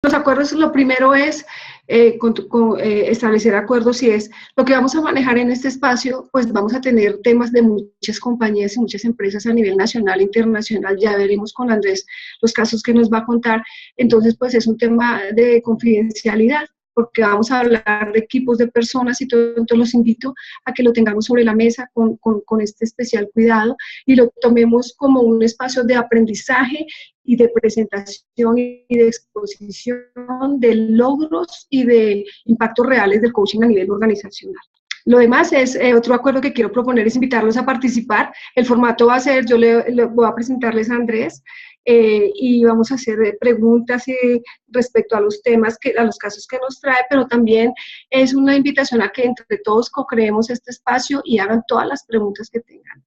Los acuerdos, lo primero es establecer acuerdos y es lo que vamos a manejar en este espacio, pues vamos a tener temas de muchas compañías y muchas empresas a nivel nacional e internacional, ya veremos con Andrés los casos que nos va a contar, entonces pues es un tema de confidencialidad, porque vamos a hablar de equipos de personas y todo, entonces los invito a que lo tengamos sobre la mesa con este especial cuidado y lo tomemos como un espacio de aprendizaje y de presentación y de exposición de logros y de impactos reales del coaching a nivel organizacional. Lo demás es, otro acuerdo que quiero proponer es invitarlos a participar. El formato va a ser, yo le voy a presentarles a Andrés y vamos a hacer preguntas respecto a los temas, a los casos que nos trae, pero también es una invitación a que entre todos co-creemos este espacio y hagan todas las preguntas que tengan.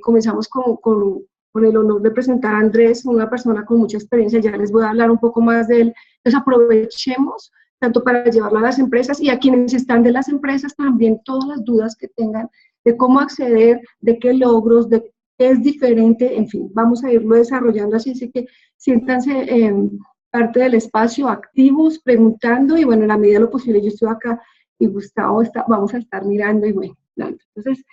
Comenzamos con el honor de presentar a Andrés, una persona con mucha experiencia, ya les voy a hablar un poco más de él. Entonces aprovechemos tanto para llevarlo a las empresas y a quienes están de las empresas también todas las dudas que tengan de cómo acceder, de qué logros, de qué es diferente, en fin, vamos a irlo desarrollando así que siéntanse parte del espacio, activos, preguntando y bueno, en la medida de lo posible yo estoy acá y Gustavo vamos a estar mirando y bueno, entonces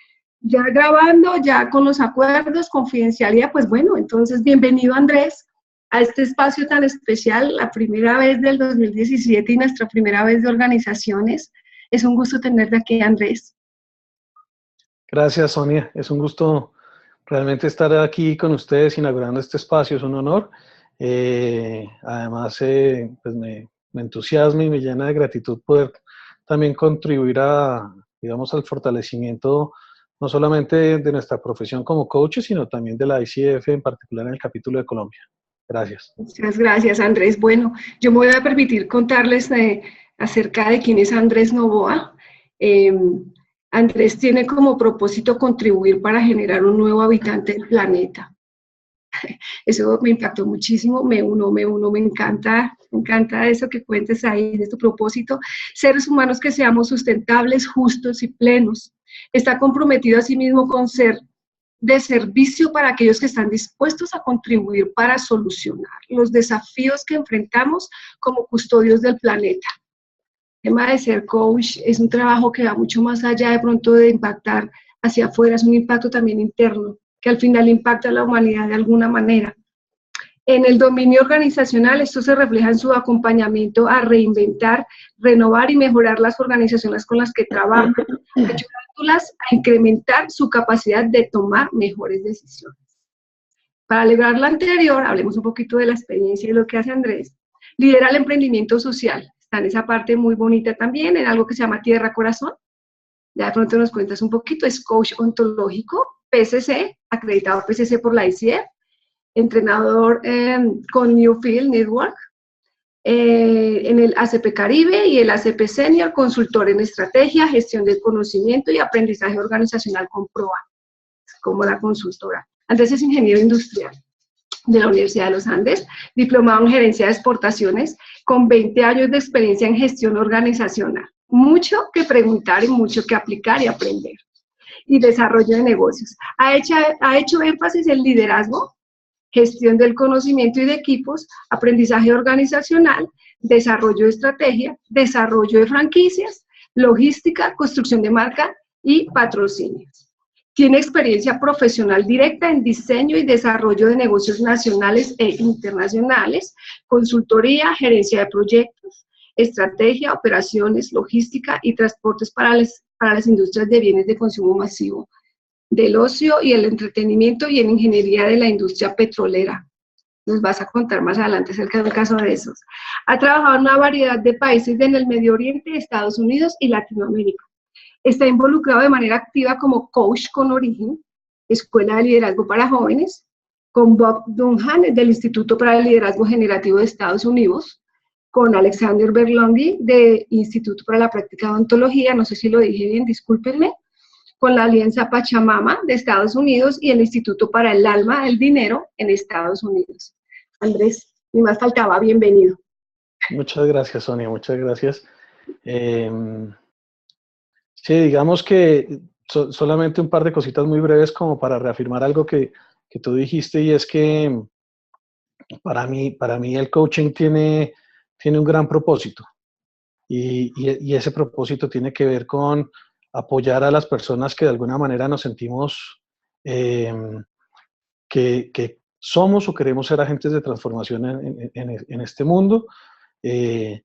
ya grabando, ya con los acuerdos, confidencialidad, pues bueno, entonces bienvenido Andrés a este espacio tan especial, la primera vez del 2017 y nuestra primera vez de organizaciones. Es un gusto tenerte aquí, Andrés. Gracias, Sonia. Es un gusto realmente estar aquí con ustedes inaugurando este espacio. Es un honor. Además, pues me entusiasma y me llena de gratitud poder también contribuir digamos, al fortalecimiento no solamente de nuestra profesión como coaches, sino también de la ICF, en particular en el capítulo de Colombia. Gracias. Muchas gracias, Andrés. Bueno, yo me voy a permitir contarles acerca de quién es Andrés Novoa. Andrés tiene como propósito contribuir para generar un nuevo habitante del planeta. Eso me impactó muchísimo, me encanta eso que cuentes ahí, de tu propósito. Seres humanos que seamos sustentables, justos y plenos. Está comprometido a sí mismo con ser de servicio para aquellos que están dispuestos a contribuir para solucionar los desafíos que enfrentamos como custodios del planeta. El tema de ser coach es un trabajo que va mucho más allá de pronto de impactar hacia afuera, es un impacto también interno, que al final impacta a la humanidad de alguna manera. En el dominio organizacional, esto se refleja en su acompañamiento a reinventar, renovar y mejorar las organizaciones con las que trabajan, ayudándolas a incrementar su capacidad de tomar mejores decisiones. Para lograr lo anterior, hablemos un poquito de la experiencia y lo que hace Andrés. Lidera el emprendimiento social, está en esa parte muy bonita también, en algo que se llama Tierra Corazón. Ya de pronto nos cuentas un poquito, es coach ontológico, PCC, acreditado PCC por la ICF, entrenador con Newfield Network, en el ACP Caribe y el ACP Senior, consultor en estrategia, gestión del conocimiento y aprendizaje organizacional con PROA, como la consultora. Andrés es ingeniero industrial de la Universidad de los Andes, diplomado en gerencia de exportaciones, con 20 años de experiencia en gestión organizacional. Mucho que preguntar y mucho que aplicar y aprender. Y desarrollo de negocios. Ha hecho énfasis en liderazgo, gestión del conocimiento y de equipos, aprendizaje organizacional, desarrollo de estrategia, desarrollo de franquicias, logística, construcción de marca y patrocinios. Tiene experiencia profesional directa en diseño y desarrollo de negocios nacionales e internacionales, consultoría, gerencia de proyectos, estrategia, operaciones, logística y transportes para las industrias de bienes de consumo masivo, del ocio y el entretenimiento y en ingeniería de la industria petrolera. Nos vas a contar más adelante acerca del caso de esos. Ha trabajado en una variedad de países en el Medio Oriente, Estados Unidos y Latinoamérica. Está involucrado de manera activa como coach con Origen, Escuela de Liderazgo para Jóvenes, con Bob Dunham del Instituto para el Liderazgo Generativo de Estados Unidos, con Alexander Berlongi del Instituto para la Práctica de Ontología, no sé si lo dije bien, discúlpenme, con la Alianza Pachamama de Estados Unidos y el Instituto para el Alma del Dinero en Estados Unidos. Andrés, ni más faltaba, bienvenido. Muchas gracias, Sonia, muchas gracias. Sí, digamos que solamente un par de cositas muy breves como para reafirmar algo que tú dijiste, y es que para mí el coaching tiene tiene un gran propósito y ese propósito tiene que ver con apoyar a las personas que de alguna manera nos sentimos eh, que somos o queremos ser agentes de transformación en este mundo. Eh,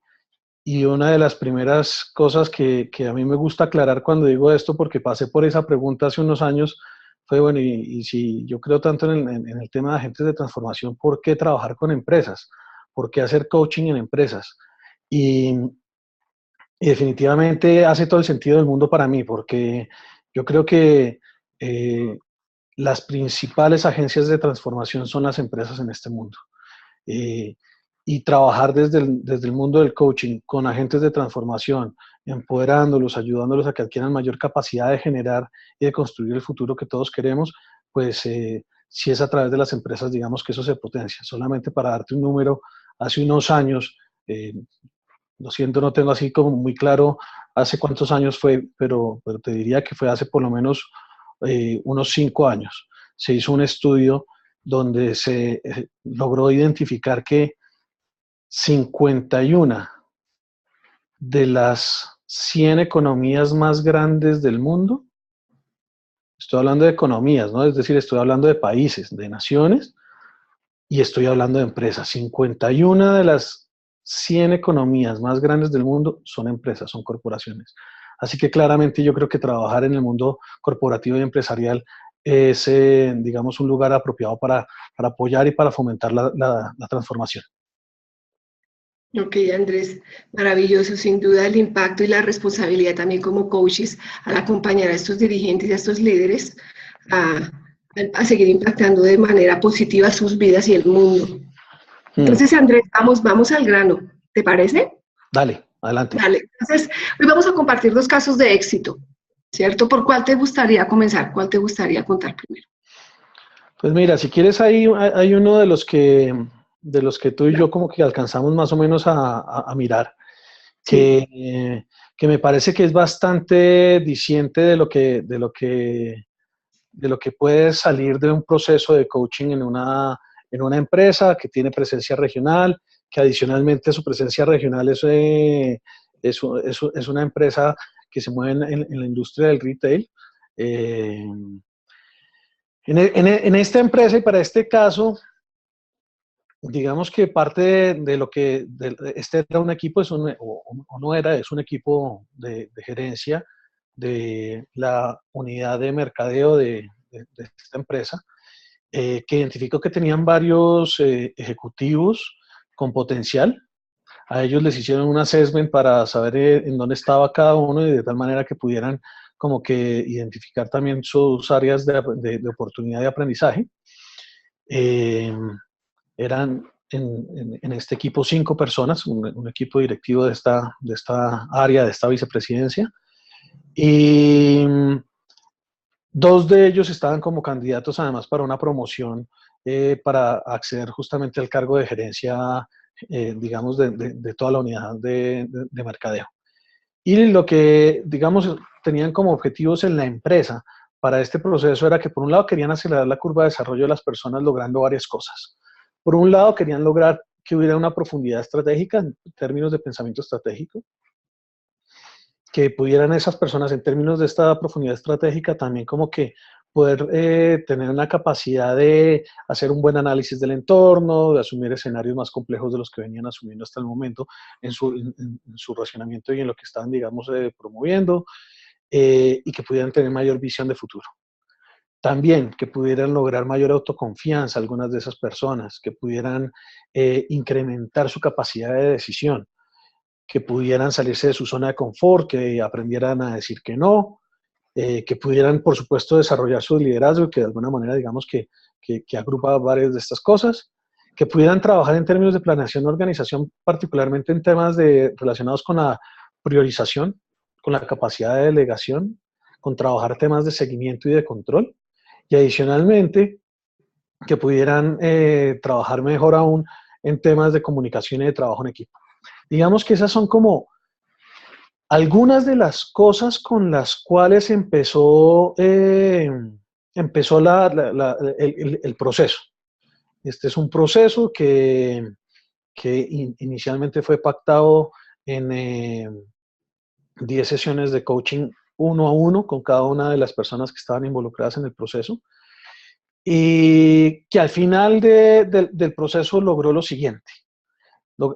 y una de las primeras cosas que a mí me gusta aclarar cuando digo esto, porque pasé por esa pregunta hace unos años, fue, bueno, y si yo creo tanto en el tema de agentes de transformación, ¿por qué trabajar con empresas? ¿Por qué hacer coaching en empresas? Y definitivamente hace todo el sentido del mundo para mí, porque yo creo que eh, las principales agencias de transformación son las empresas en este mundo. Eh, y trabajar desde el mundo del coaching con agentes de transformación, empoderándolos, ayudándolos a que adquieran mayor capacidad de generar y de construir el futuro que todos queremos, pues si es a través de las empresas, digamos que eso se potencia. Solamente para darte un número, hace unos años, eh, lo siento, no tengo así como muy claro hace cuántos años fue, pero te diría que fue hace por lo menos unos 5 años. Se hizo un estudio donde se logró identificar que 51 de las 100 economías más grandes del mundo, estoy hablando de economías, ¿no? Es decir, estoy hablando de países, de naciones, y estoy hablando de empresas. 51 de las 100 economías más grandes del mundo son empresas, son corporaciones. Así que claramente yo creo que trabajar en el mundo corporativo y empresarial es, digamos, un lugar apropiado para apoyar y para fomentar la transformación. Ok, Andrés, maravilloso, sin duda el impacto y la responsabilidad también como coaches al acompañar a estos dirigentes y a estos líderes a, a seguir impactando de manera positiva sus vidas y el mundo. Entonces, Andrés, vamos al grano, ¿te parece? Dale, adelante. Dale, entonces, hoy vamos a compartir 2 casos de éxito, ¿cierto? ¿Por cuál te gustaría comenzar? ¿Cuál te gustaría contar primero? Pues mira, si quieres, hay uno de los que tú y yo como que alcanzamos más o menos a mirar, Sí. que me parece que es bastante diciente de lo que puede salir de un proceso de coaching en una empresa que tiene presencia regional, que adicionalmente su presencia regional es una empresa que se mueve en la industria del retail. Eh, en esta empresa y para este caso, digamos que parte de lo que este era un equipo, o no era, es un equipo de gerencia de la unidad de mercadeo de esta empresa, que identificó que tenían varios ejecutivos con potencial. A ellos les hicieron un assessment para saber en dónde estaba cada uno y de tal manera que pudieran como que identificar también sus áreas de oportunidad de aprendizaje. Eh, Eran en este equipo 5 personas, un equipo directivo de esta área, de esta vicepresidencia, y 2 de ellos estaban como candidatos además para una promoción para acceder justamente al cargo de gerencia, digamos, de toda la unidad de mercadeo. Y lo que, digamos, tenían como objetivos en la empresa para este proceso era que por un lado querían acelerar la curva de desarrollo de las personas logrando varias cosas. Por un lado querían lograr que hubiera una profundidad estratégica en términos de pensamiento estratégico, que pudieran esas personas en términos de esta profundidad estratégica también como que poder tener una capacidad de hacer un buen análisis del entorno, de asumir escenarios más complejos de los que venían asumiendo hasta el momento en su racionamiento y en lo que estaban, digamos, promoviendo, y que pudieran tener mayor visión de futuro. También que pudieran lograr mayor autoconfianza algunas de esas personas, que pudieran incrementar su capacidad de decisión, que pudieran salirse de su zona de confort, que aprendieran a decir que no, que pudieran, por supuesto, desarrollar su liderazgo, que de alguna manera, digamos, que agrupa varias de estas cosas, que pudieran trabajar en términos de planeación y organización, particularmente en temas relacionados con la priorización, con la capacidad de delegación, con trabajar temas de seguimiento y de control, y adicionalmente, que pudieran trabajar mejor aún en temas de comunicación y de trabajo en equipo. Digamos que esas son como algunas de las cosas con las cuales empezó el proceso. Este es un proceso que que inicialmente fue pactado en 10 sesiones de coaching uno a uno con cada una de las personas que estaban involucradas en el proceso, y que al final del proceso logró lo siguiente,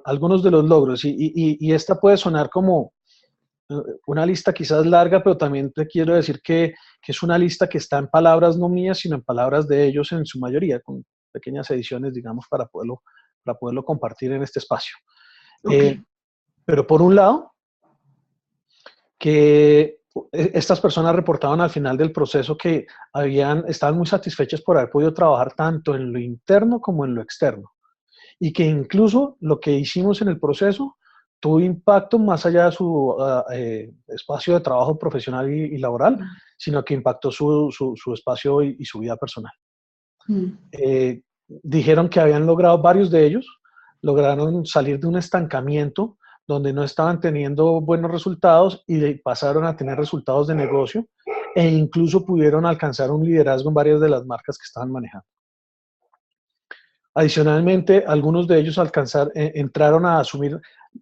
algunos de los logros, y esta puede sonar como una lista quizás larga, pero también te quiero decir que es una lista que está en palabras no mías, sino en palabras de ellos en su mayoría, con pequeñas ediciones, digamos, para poderlo compartir en este espacio. Ok. Pero por un lado, que estas personas reportaban al final del proceso que estaban muy satisfechas por haber podido trabajar tanto en lo interno como en lo externo, y que incluso lo que hicimos en el proceso tuvo impacto más allá de su espacio de trabajo profesional y laboral, sino que impactó su espacio y su vida personal. Mm. Dijeron que habían logrado, varios de ellos, lograron salir de un estancamiento donde no estaban teniendo buenos resultados y pasaron a tener resultados de negocio, e incluso pudieron alcanzar un liderazgo en varias de las marcas que estaban manejando. Adicionalmente, algunos de ellos entraron a asumir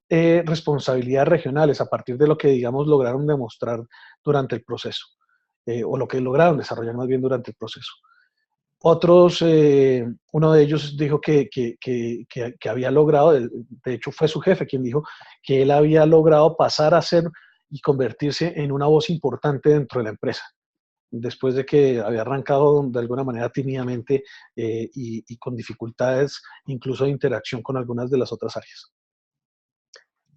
responsabilidades regionales a partir de lo que, digamos, lograron demostrar durante el proceso, o lo que lograron desarrollar más bien durante el proceso. Otros, uno de ellos dijo que había logrado, de hecho fue su jefe quien dijo que él había logrado pasar a ser y convertirse en una voz importante dentro de la empresa, después de que había arrancado de alguna manera tímidamente y con dificultades incluso de interacción con algunas de las otras áreas.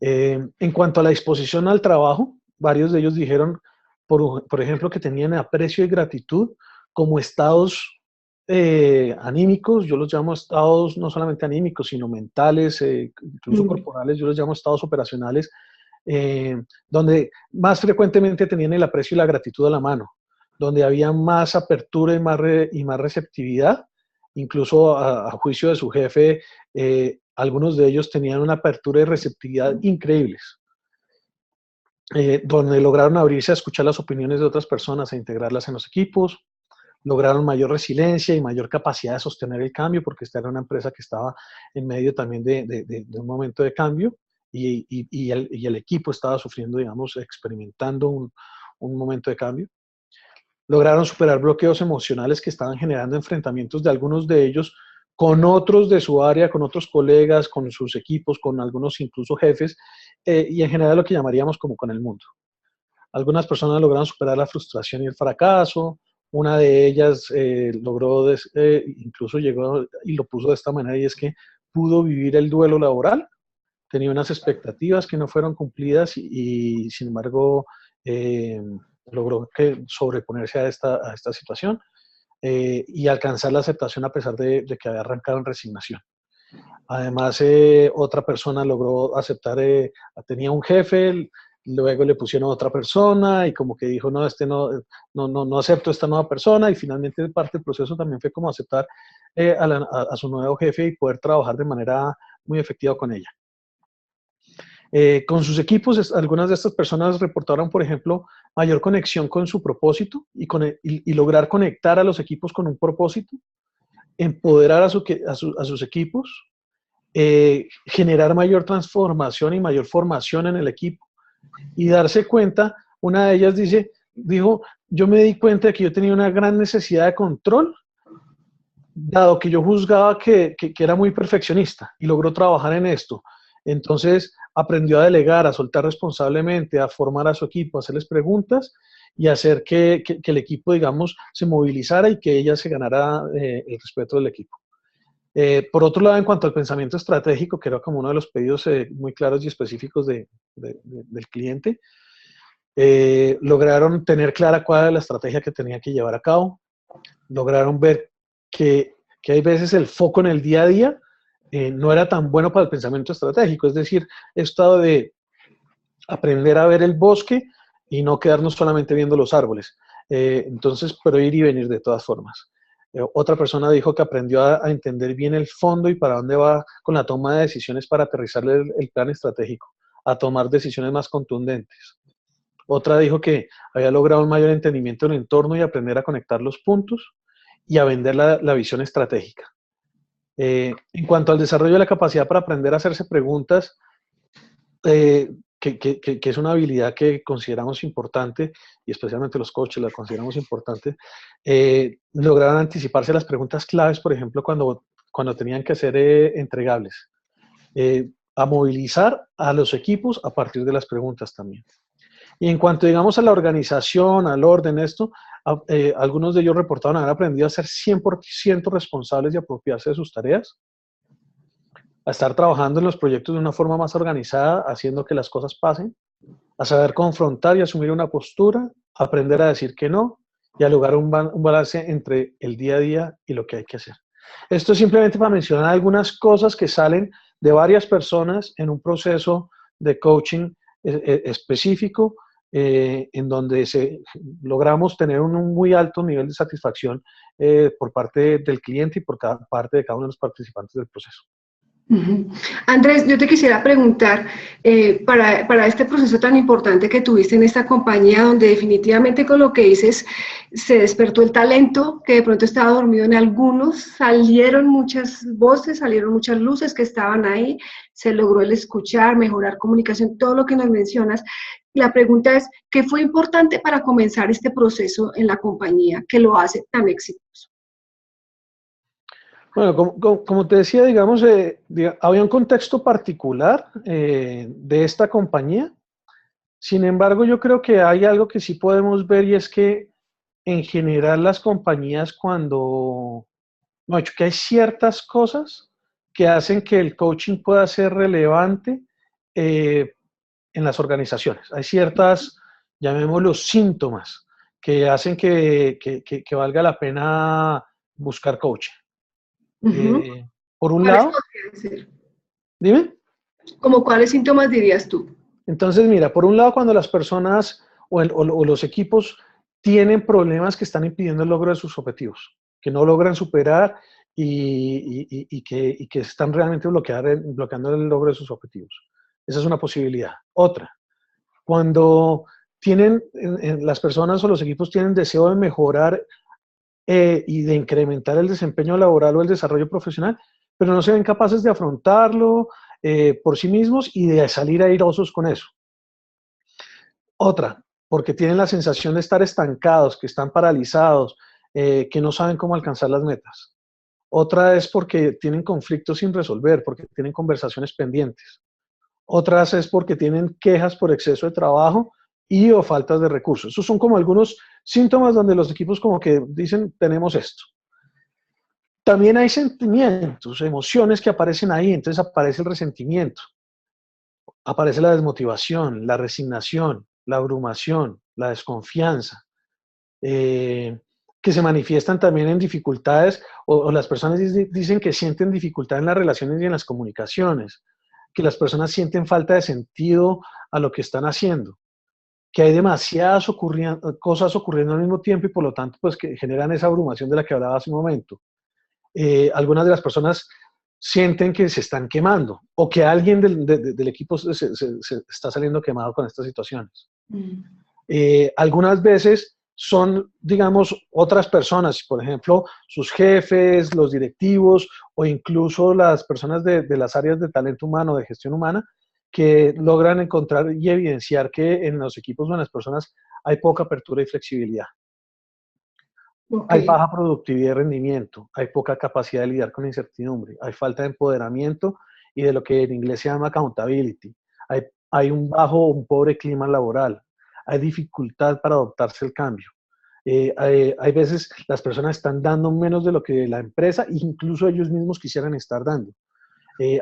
En cuanto a la disposición al trabajo, varios de ellos dijeron, por ejemplo, que tenían aprecio y gratitud como estados anímicos. Yo los llamo estados no solamente anímicos, sino mentales, incluso corporales. Yo los llamo estados operacionales, donde más frecuentemente tenían el aprecio y la gratitud a la mano, donde había más apertura y más receptividad, incluso a juicio de su jefe. Algunos de ellos tenían una apertura y receptividad increíbles, donde lograron abrirse a escuchar las opiniones de otras personas e integrarlas en los equipos, lograron mayor resiliencia y mayor capacidad de sostener el cambio, porque esta era una empresa que estaba en medio también de un momento de cambio, y el equipo estaba sufriendo, digamos, experimentando un momento de cambio. Lograron superar bloqueos emocionales que estaban generando enfrentamientos de algunos de ellos con otros de su área, con otros colegas, con sus equipos, con algunos incluso jefes, y en general lo que llamaríamos como con el mundo. Algunas personas lograron superar la frustración y el fracaso. Una de ellas logró, incluso llegó y lo puso de esta manera, y es que pudo vivir el duelo laboral. Tenía unas expectativas que no fueron cumplidas y sin embargo, logró sobreponerse a esta situación y alcanzar la aceptación a pesar de que había arrancado en resignación. Además, otra persona logró aceptar, tenía un jefe, luego le pusieron a otra persona y como que dijo, no, no acepto esta nueva persona, y finalmente parte del proceso también fue como aceptar a su nuevo jefe y poder trabajar de manera muy efectiva con ella. Con sus equipos, algunas de estas personas reportaron, por ejemplo, mayor conexión con su propósito y lograr conectar a los equipos con un propósito, empoderar a sus equipos, generar mayor transformación y mayor formación en el equipo, y darse cuenta. Una de ellas dijo, yo me di cuenta de que yo tenía una gran necesidad de control, dado que yo juzgaba que era muy perfeccionista, y logró trabajar en esto. Entonces aprendió a delegar, a soltar responsablemente, a formar a su equipo, a hacerles preguntas y hacer que el equipo, digamos, se movilizara y que ella se ganara el respeto del equipo. Por otro lado, en cuanto al pensamiento estratégico, que era como uno de los pedidos muy claros y específicos del cliente, lograron tener clara cuál era la estrategia que tenía que llevar a cabo. Lograron ver que hay veces el foco en el día a día no era tan bueno para el pensamiento estratégico. Es decir, esto de aprender a ver el bosque y no quedarnos solamente viendo los árboles. Entonces, pero ir y venir de todas formas. Otra persona dijo que aprendió a entender bien el fondo y para dónde va con la toma de decisiones para aterrizarle el plan estratégico, a tomar decisiones más contundentes. Otra dijo que había logrado un mayor entendimiento del entorno y aprender a conectar los puntos y a vender la visión estratégica. En cuanto al desarrollo de la capacidad para aprender a hacerse preguntas, que es una habilidad que consideramos importante, y especialmente los coaches la consideramos importante, lograron anticiparse a las preguntas claves, por ejemplo, cuando tenían que ser entregables, a movilizar a los equipos a partir de las preguntas también. Y en cuanto, digamos, a la organización, al orden, algunos de ellos reportaron haber aprendido a ser 100% responsables y apropiarse de sus tareas, a estar trabajando en los proyectos de una forma más organizada, haciendo que las cosas pasen, a saber confrontar y asumir una postura, aprender a decir que no y a lograr un balance entre el día a día y lo que hay que hacer. Esto es simplemente para mencionar algunas cosas que salen de varias personas en un proceso de coaching específico, en donde logramos tener un muy alto nivel de satisfacción por parte del cliente y por parte de cada uno de los participantes del proceso. Andrés, yo te quisiera preguntar, para este proceso tan importante que tuviste en esta compañía, donde definitivamente con lo que dices se despertó el talento que de pronto estaba dormido en algunos, salieron muchas voces, salieron muchas luces que estaban ahí, se logró el escuchar, mejorar comunicación, todo lo que nos mencionas. La pregunta es, ¿qué fue importante para comenzar este proceso en la compañía que lo hace tan exitoso? Bueno, como te decía, digamos, había un contexto particular de esta compañía. Sin embargo, yo creo que hay algo que sí podemos ver, y es que en general las compañías que hay ciertas cosas que hacen que el coaching pueda ser relevante en las organizaciones. Hay ciertas, llamémoslos, síntomas que hacen que valga la pena buscar coaching. Por un lado, dime. ¿Cómo cuáles síntomas dirías tú? Entonces, mira, por un lado, cuando las personas o los equipos tienen problemas que están impidiendo el logro de sus objetivos, que no logran superar y que están realmente bloqueando el logro de sus objetivos. Esa es una posibilidad. Otra, cuando las personas o los equipos tienen deseo de mejorar y de incrementar el desempeño laboral o el desarrollo profesional, pero no se ven capaces de afrontarlo por sí mismos y de salir airosos con eso. Otra, porque tienen la sensación de estar estancados, que están paralizados, que no saben cómo alcanzar las metas. Otra es porque tienen conflictos sin resolver, porque tienen conversaciones pendientes. Otras es porque tienen quejas por exceso de trabajo y o faltas de recursos. Esos son como algunos síntomas donde los equipos como que dicen, tenemos esto. También hay sentimientos, emociones que aparecen ahí, entonces aparece el resentimiento, aparece la desmotivación, la resignación, la abrumación, la desconfianza, que se manifiestan también en dificultades, o las personas dicen que sienten dificultad en las relaciones y en las comunicaciones, que las personas sienten falta de sentido a lo que están haciendo, que hay demasiadas cosas ocurriendo al mismo tiempo y por lo tanto pues que generan esa abrumación de la que hablaba hace un momento. Algunas de las personas sienten que se están quemando o que alguien del equipo se está saliendo quemado con estas situaciones. Algunas veces son, digamos, otras personas, por ejemplo, sus jefes, los directivos o incluso las personas de las áreas de talento humano, de gestión humana, que logran encontrar y evidenciar que en los equipos o en las personas hay poca apertura y flexibilidad. Okay. Hay baja productividad y rendimiento, hay poca capacidad de lidiar con incertidumbre, hay falta de empoderamiento y de lo que en inglés se llama accountability. Hay un pobre clima laboral, hay dificultad para adaptarse al cambio. Hay veces las personas están dando menos de lo que la empresa, incluso ellos mismos quisieran estar dando.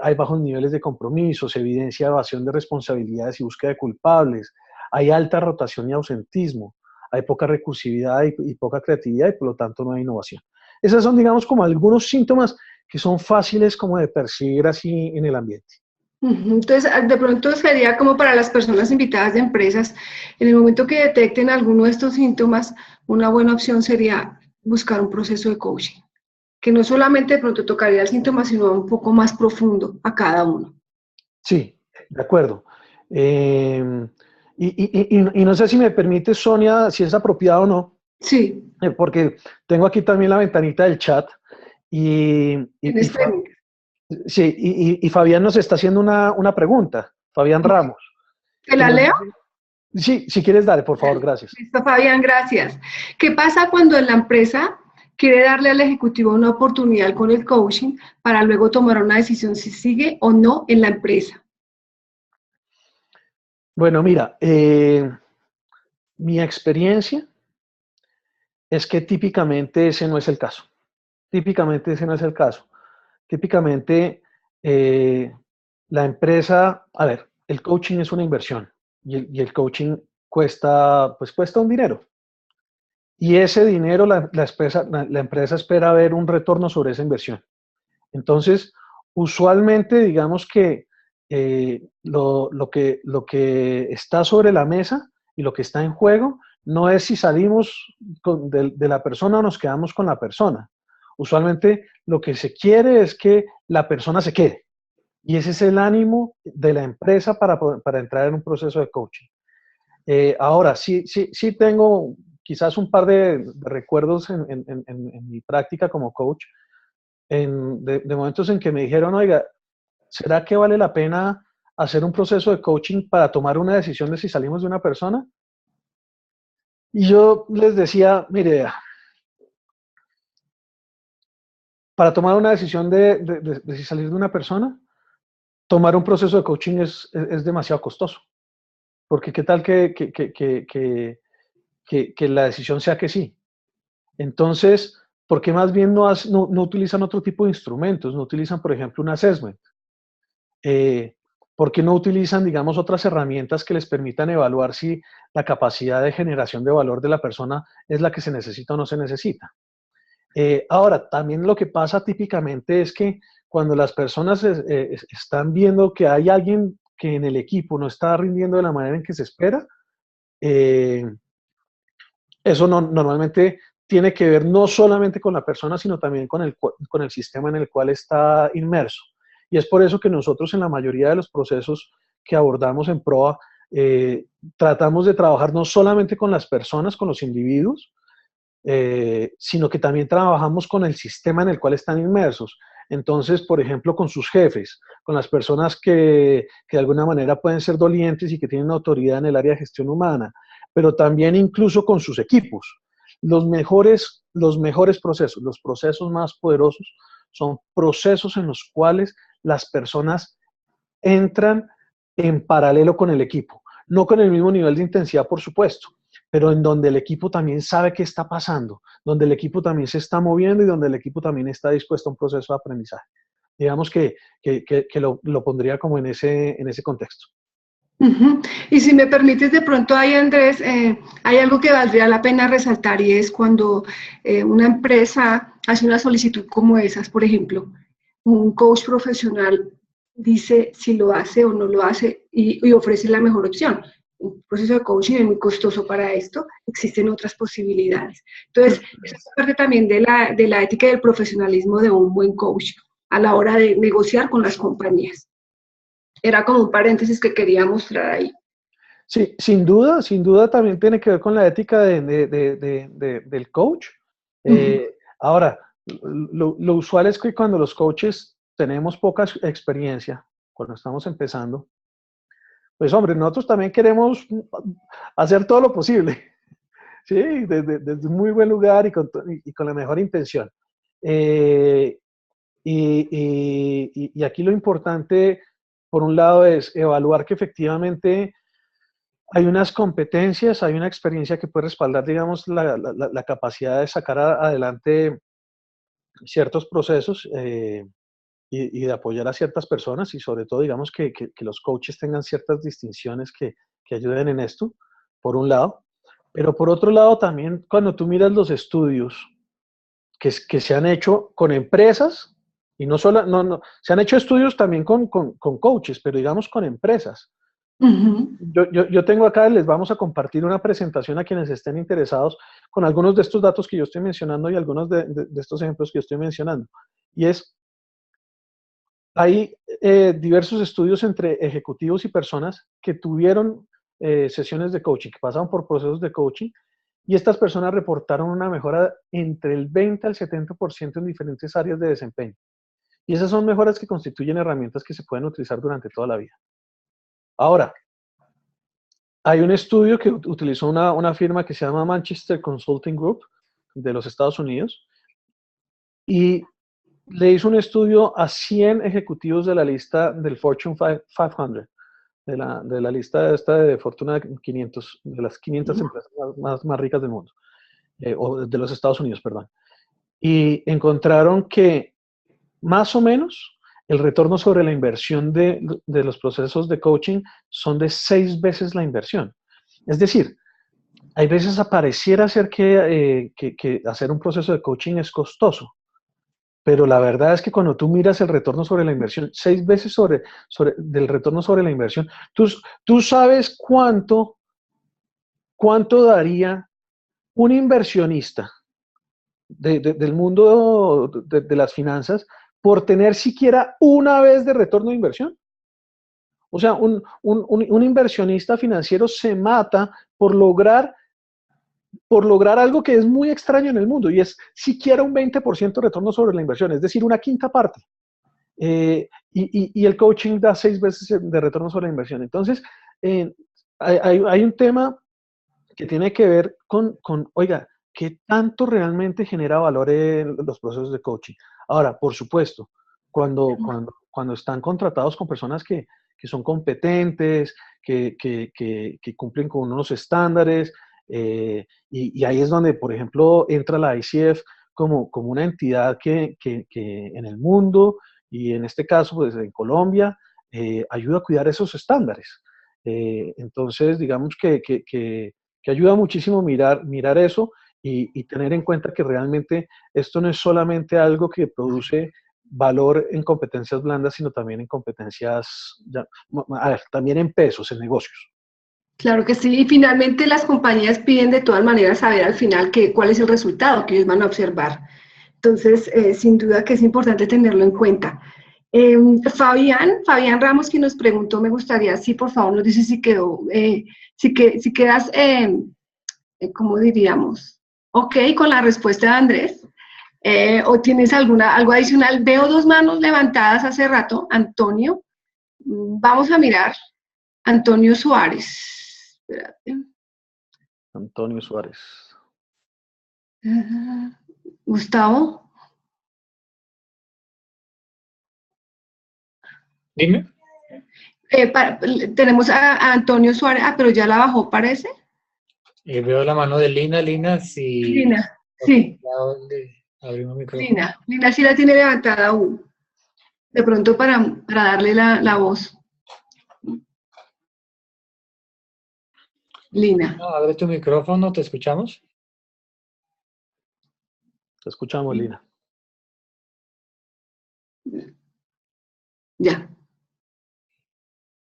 Hay bajos niveles de compromiso, se evidencia evasión de responsabilidades y búsqueda de culpables, hay alta rotación y ausentismo, hay poca recursividad y poca creatividad y por lo tanto no hay innovación. Esos son, digamos, como algunos síntomas que son fáciles como de percibir así en el ambiente. Entonces, de pronto sería como para las personas invitadas de empresas, en el momento que detecten alguno de estos síntomas, una buena opción sería buscar un proceso de coaching, que no solamente de pronto tocaría el síntoma, sino un poco más profundo a cada uno. Sí, de acuerdo. Y no sé si me permite, Sonia, si es apropiado o no. Sí. Porque tengo aquí también la ventanita del chat y Sí, y Fabián nos está haciendo una pregunta, Fabián Ramos, ¿Te que la nos leo? dice, sí, si quieres, dale, por favor, gracias. Listo, Fabián, gracias. ¿Qué pasa cuando la empresa quiere darle al ejecutivo una oportunidad con el coaching para luego tomar una decisión si sigue o no en la empresa? Bueno, mira, mi experiencia es que típicamente ese no es el caso. Típicamente ese no es el caso. Típicamente eh, la empresa, a ver, el coaching es una inversión y el coaching cuesta, pues cuesta un dinero. Y ese dinero la empresa espera ver un retorno sobre esa inversión. Entonces, usualmente digamos que lo que está sobre la mesa y lo que está en juego no es si salimos de la persona o nos quedamos con la persona. Usualmente lo que se quiere es que la persona se quede. Y ese es el ánimo de la empresa para entrar en un proceso de coaching. Ahora, sí tengo quizás un par de recuerdos en mi práctica como coach, de momentos en que me dijeron, oiga, ¿será que vale la pena hacer un proceso de coaching para tomar una decisión de si salimos de una persona? Y yo les decía, mire, para tomar una decisión de si salir de una persona, tomar un proceso de coaching es demasiado costoso. Porque qué tal que la decisión sea que sí. Entonces, ¿por qué más bien no utilizan otro tipo de instrumentos? No utilizan, por ejemplo, un assessment. Eh, ¿Por qué no utilizan, digamos, otras herramientas que les permitan evaluar si la capacidad de generación de valor de la persona es la que se necesita o no se necesita? Ahora, también lo que pasa típicamente es que cuando las personas están viendo que hay alguien que en el equipo no está rindiendo de la manera en que se espera, eh, eso normalmente tiene que ver no solamente con la persona, sino también con el sistema en el cual está inmerso. Y es por eso que nosotros en la mayoría de los procesos que abordamos en PROA, tratamos de trabajar no solamente con las personas, con los individuos, sino que también trabajamos con el sistema en el cual están inmersos. Entonces, por ejemplo, con sus jefes, con las personas que de alguna manera pueden ser dolientes y que tienen autoridad en el área de gestión humana, pero también incluso con sus equipos. Los mejores procesos, los procesos más poderosos, son procesos en los cuales las personas entran en paralelo con el equipo. No con el mismo nivel de intensidad, por supuesto, pero en donde el equipo también sabe qué está pasando, donde el equipo también se está moviendo y donde el equipo también está dispuesto a un proceso de aprendizaje. Digamos que lo pondría como en ese contexto. Ujú. Y si me permites, de pronto ahí, Andrés, hay algo que valdría la pena resaltar y es cuando una empresa hace una solicitud como esas, por ejemplo, un coach profesional dice si lo hace o no lo hace y ofrece la mejor opción. Un proceso de coaching es muy costoso para esto, existen otras posibilidades. Entonces, eso es parte también de la ética y del profesionalismo de un buen coach a la hora de negociar con las compañías. Era como un paréntesis que quería mostrar ahí. Sí, sin duda también tiene que ver con la ética del coach. Ahora, lo usual es que cuando los coaches tenemos poca experiencia, cuando estamos empezando, pues hombre, nosotros también queremos hacer todo lo posible, ¿sí? Desde un muy buen lugar y con la mejor intención. Eh, y aquí lo importante, por un lado, es evaluar que efectivamente hay unas competencias, hay una experiencia que puede respaldar, digamos, la capacidad de sacar adelante ciertos procesos y de apoyar a ciertas personas y sobre todo, digamos, que los coaches tengan ciertas distinciones que ayuden en esto, por un lado. Pero por otro lado, también cuando tú miras los estudios que se han hecho con empresas, y no solo, no, se han hecho estudios también con coaches, pero digamos con empresas. Uh-huh. Yo tengo acá, les vamos a compartir una presentación a quienes estén interesados con algunos de estos datos que yo estoy mencionando y algunos de estos ejemplos que yo estoy mencionando. Y hay diversos estudios entre ejecutivos y personas que tuvieron sesiones de coaching, que pasaron por procesos de coaching, y estas personas reportaron una mejora entre el 20 al 70% en diferentes áreas de desempeño. Y esas son mejoras que constituyen herramientas que se pueden utilizar durante toda la vida. Ahora, hay un estudio que utilizó una firma que se llama Manchester Consulting Group de los Estados Unidos y le hizo un estudio a 100 ejecutivos de la lista del Fortune 500, de la lista esta de Fortuna 500, de las 500 empresas más ricas del mundo, o de los Estados Unidos, perdón. Y encontraron que más o menos el retorno sobre la inversión de los procesos de coaching son de 6 veces la inversión. Es decir, hay veces apareciera ser que hacer un proceso de coaching es costoso, pero la verdad es que cuando tú miras el retorno sobre la inversión, 6 veces del retorno sobre la inversión, tú sabes cuánto daría un inversionista del mundo de las finanzas por tener siquiera una vez de retorno de inversión. O sea, un inversionista financiero se mata por lograr algo que es muy extraño en el mundo y es siquiera un 20% de retorno sobre la inversión, es decir, una quinta parte. Y el coaching da 6 veces de retorno sobre la inversión. Entonces, hay un tema que tiene que ver oiga, ¿qué tanto realmente genera valor en los procesos de coaching? Ahora, por supuesto, cuando están contratados con personas que son competentes, que cumplen con unos estándares, y ahí es donde, por ejemplo, entra la ICF como una entidad que en el mundo, y en este caso, pues en Colombia, ayuda a cuidar esos estándares. Entonces, digamos que ayuda muchísimo mirar eso y tener en cuenta que realmente esto no es solamente algo que produce valor en competencias blandas, sino también en competencias, a ver, también en pesos, en negocios. Claro que sí, y finalmente las compañías piden de todas maneras saber al final cuál es el resultado que ellos van a observar. Entonces, sin duda que es importante tenerlo en cuenta. Fabián Ramos, que nos preguntó, me gustaría, sí, por favor, nos dice si quedó, si quedas, ¿cómo diríamos? Ok con la respuesta de Andrés, o tienes algo adicional. Veo 2 manos levantadas hace rato. Antonio, vamos a mirar. Antonio Suárez. Espérate. Antonio Suárez. Gustavo. Dime. Tenemos a Antonio Suárez, pero ya la bajó, parece. Veo la mano de Lina. Lina, si... Lina, sí. Abrimos micrófono. Lina sí la tiene levantada aún. De pronto para darle la voz. Lina. No, abre tu micrófono, ¿te escuchamos? Te escuchamos, Lina. Ya.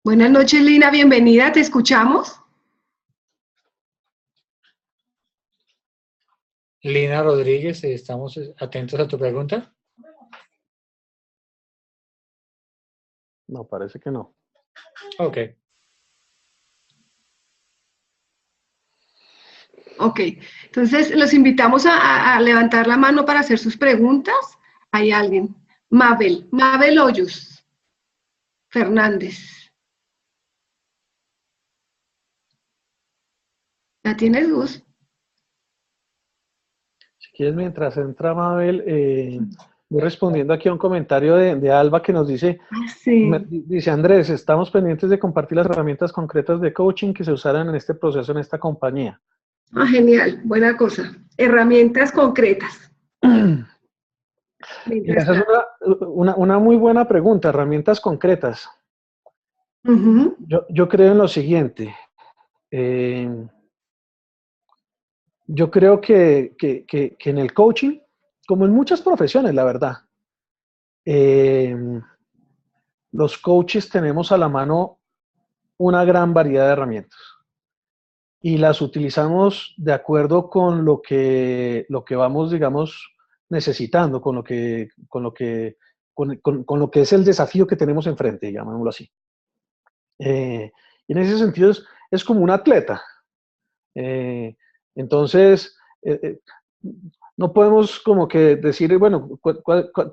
Buenas noches, Lina, bienvenida, ¿te escuchamos? Lina Rodríguez, estamos atentos a tu pregunta. No, parece que no. Ok. Ok, entonces los invitamos a levantar la mano para hacer sus preguntas. Hay alguien. Mabel Hoyos Fernández. ¿La tienes, Gus? Si quieres, mientras entra Mabel, voy respondiendo aquí a un comentario de Alba que nos dice, Sí. Dice Andrés, estamos pendientes de compartir las herramientas concretas de coaching que se usarán en este proceso en esta compañía. Genial, buena cosa. Herramientas concretas. Mira, esa es una muy buena pregunta, herramientas concretas. Yo creo en lo siguiente. Yo creo que en el coaching, como en muchas profesiones, la verdad, los coaches tenemos a la mano una gran variedad de herramientas y las utilizamos de acuerdo con lo que vamos, digamos, necesitando, con lo que es el desafío que tenemos enfrente, llamémoslo así. Y en ese sentido es como un atleta. Entonces, no podemos como que decir, bueno,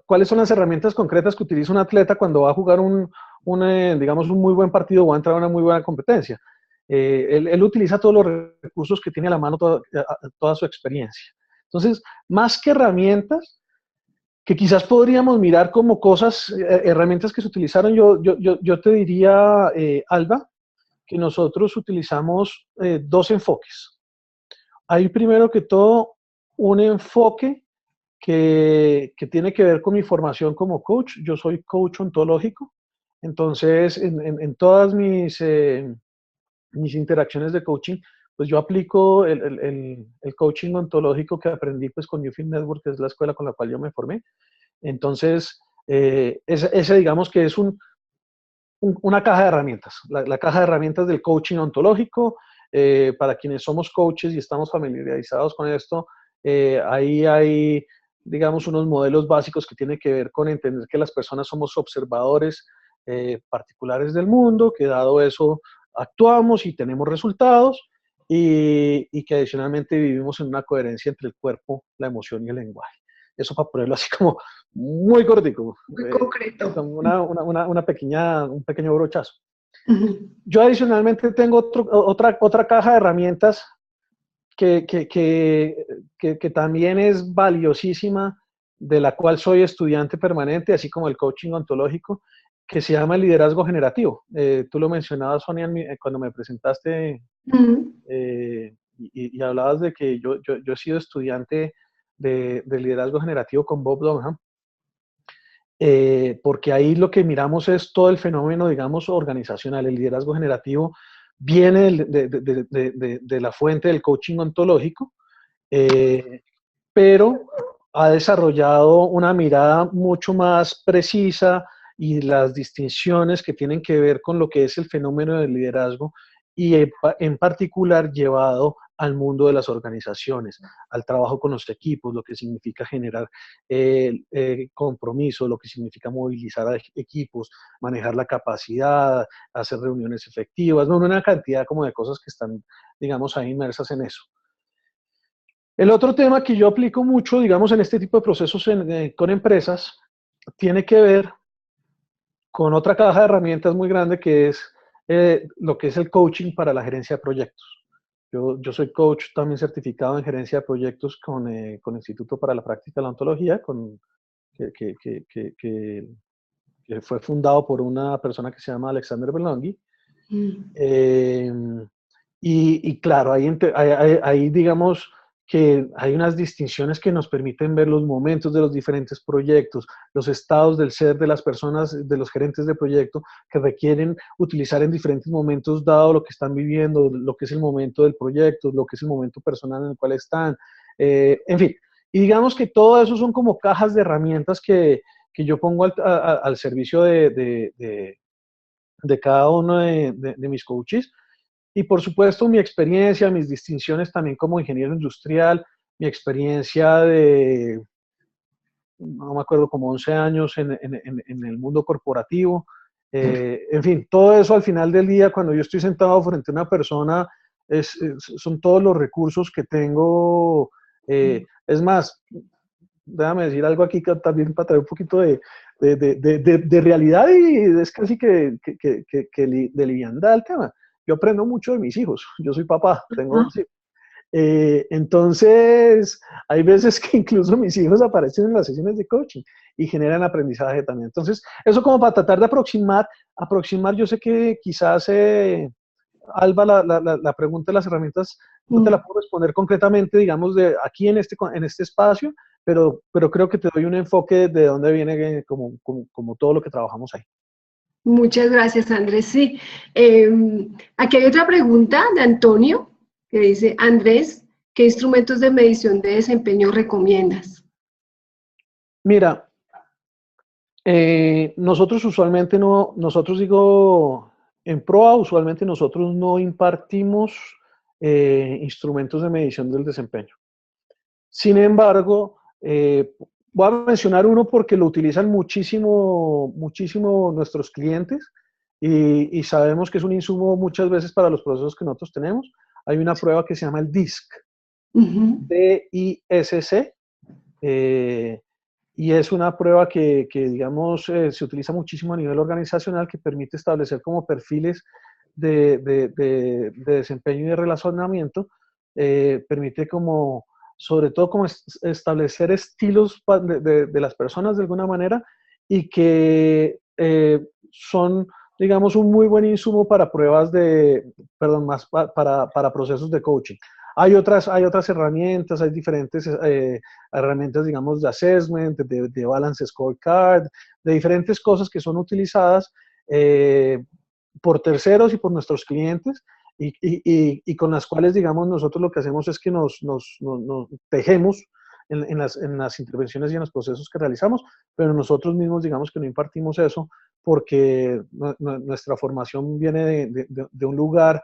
¿cuáles son las herramientas concretas que utiliza un atleta cuando va a jugar digamos, un muy buen partido o va a entrar a una muy buena competencia? Él utiliza todos los recursos que tiene a la mano, toda su experiencia. Entonces, más que herramientas, que quizás podríamos mirar como cosas, herramientas que se utilizaron, yo te diría, Alba, que nosotros utilizamos dos enfoques. Hay primero que todo un enfoque que tiene que ver con mi formación como coach. Yo soy coach ontológico, entonces en todas mis interacciones de coaching, pues yo aplico el coaching ontológico que aprendí pues con Newfield Network, que es la escuela con la cual yo me formé. Entonces, ese digamos que es una caja de herramientas, la caja de herramientas del coaching ontológico. Para quienes somos coaches y estamos familiarizados con esto, ahí hay, digamos, unos modelos básicos que tienen que ver con entender que las personas somos observadores particulares del mundo, que dado eso actuamos y tenemos resultados, y que adicionalmente vivimos en una coherencia entre el cuerpo, la emoción y el lenguaje. Eso para ponerlo así como muy cortico. Muy concreto. Como un pequeño brochazo. Uh-huh. Yo adicionalmente tengo otra caja de herramientas que también es valiosísima, de la cual soy estudiante permanente, así como el coaching ontológico, que se llama el liderazgo generativo. Tú lo mencionabas, Sonia, cuando me presentaste, Uh-huh. y hablabas de que yo he sido estudiante de liderazgo generativo con Bob Dunham, porque ahí lo que miramos es todo el fenómeno, digamos, organizacional. El liderazgo generativo viene de la fuente del coaching ontológico, pero ha desarrollado una mirada mucho más precisa y las distinciones que tienen que ver con lo que es el fenómeno del liderazgo, y en particular llevado al mundo de las organizaciones, al trabajo con los equipos, lo que significa generar compromiso, lo que significa movilizar a equipos, manejar la capacidad, hacer reuniones efectivas, no, una cantidad como de cosas que están, digamos, ahí inmersas en eso. El otro tema que yo aplico mucho, digamos, en este tipo de procesos con empresas, tiene que ver con otra caja de herramientas muy grande, que es lo que es el coaching para la gerencia de proyectos. Yo soy coach también certificado en gerencia de proyectos con el Instituto para la Práctica de la Ontología, que fue fundado por una persona que se llama Alexander Berlonghi. Y claro, ahí digamos que hay unas distinciones que nos permiten ver los momentos de los diferentes proyectos, los estados del ser de las personas, de los gerentes de proyecto, que requieren utilizar en diferentes momentos, dado lo que están viviendo, lo que es el momento del proyecto, lo que es el momento personal en el cual están, en fin. Y digamos que todo eso son como cajas de herramientas que yo pongo al servicio de cada uno de mis coaches. Y por supuesto mi experiencia, mis distinciones también como ingeniero industrial, mi experiencia no me acuerdo, como 11 años en el mundo corporativo. En fin, todo eso al final del día, cuando yo estoy sentado frente a una persona, son todos los recursos que tengo. Es más, déjame decir algo aquí que también para traer un poquito de realidad, y es casi que de liviandad al tema. Yo aprendo mucho de mis hijos. Yo soy papá, tengo 11 hijos. Entonces, hay veces que incluso mis hijos aparecen en las sesiones de coaching y generan aprendizaje también. Entonces, eso como para tratar de aproximar, yo sé que quizás, Alba, la pregunta de las herramientas no te la puedo responder concretamente, digamos, de aquí en este espacio, pero creo que te doy un enfoque de dónde viene como todo lo que trabajamos ahí. Muchas gracias, Andrés. Sí, aquí hay otra pregunta de Antonio que dice: Andrés, ¿qué instrumentos de medición de desempeño recomiendas? Mira, nosotros usualmente en PROA usualmente nosotros no impartimos instrumentos de medición del desempeño. Sin embargo, voy a mencionar uno porque lo utilizan muchísimo nuestros clientes, y sabemos que es un insumo muchas veces para los procesos que nosotros tenemos. Hay una prueba que se llama el DISC, D-I-S-C, Y es una prueba que digamos, se utiliza muchísimo a nivel organizacional, que permite establecer como perfiles de desempeño y de relacionamiento, permite como, sobre todo, como establecer estilos de las personas de alguna manera, y que son, digamos, un muy buen insumo para pruebas perdón, más para procesos de coaching. Hay otras herramientas, hay diferentes herramientas, digamos, de assessment, de balance scorecard, de diferentes cosas que son utilizadas por terceros y por nuestros clientes, y con las cuales, digamos, nosotros lo que hacemos es que nos tejemos en las intervenciones y en los procesos que realizamos, pero nosotros mismos, digamos, que no impartimos eso, porque nuestra formación viene de un lugar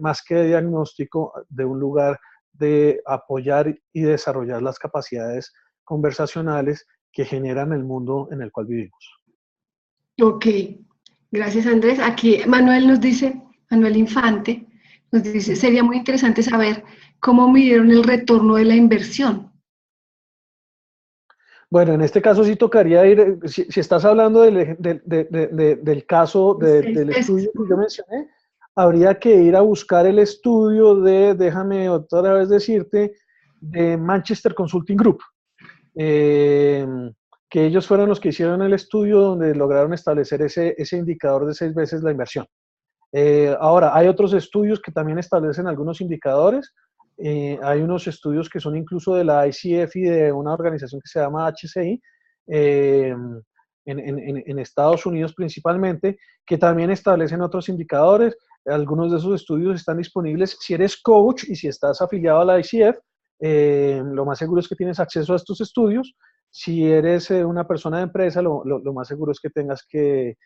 más que de diagnóstico, de un lugar de apoyar y desarrollar las capacidades conversacionales que generan el mundo en el cual vivimos. Ok, gracias Andrés. Aquí Manuel nos dice, Manuel Infante, nos dice, sería muy interesante saber cómo midieron el retorno de la inversión. Bueno, en este caso sí tocaría ir, si estás hablando del caso del estudio que yo mencioné, habría que ir a buscar el estudio déjame otra vez decirte, de Manchester Consulting Group, que ellos fueron los que hicieron el estudio donde lograron establecer ese indicador de 6 veces la inversión. Ahora, hay otros estudios que también establecen algunos indicadores. Hay unos estudios que son incluso de la ICF y de una organización que se llama HCI, en Estados Unidos principalmente, que también establecen otros indicadores. Algunos de esos estudios están disponibles. Si eres coach y si estás afiliado a la ICF, lo más seguro es que tienes acceso a estos estudios. Si eres una persona de empresa, lo más seguro es que tengas que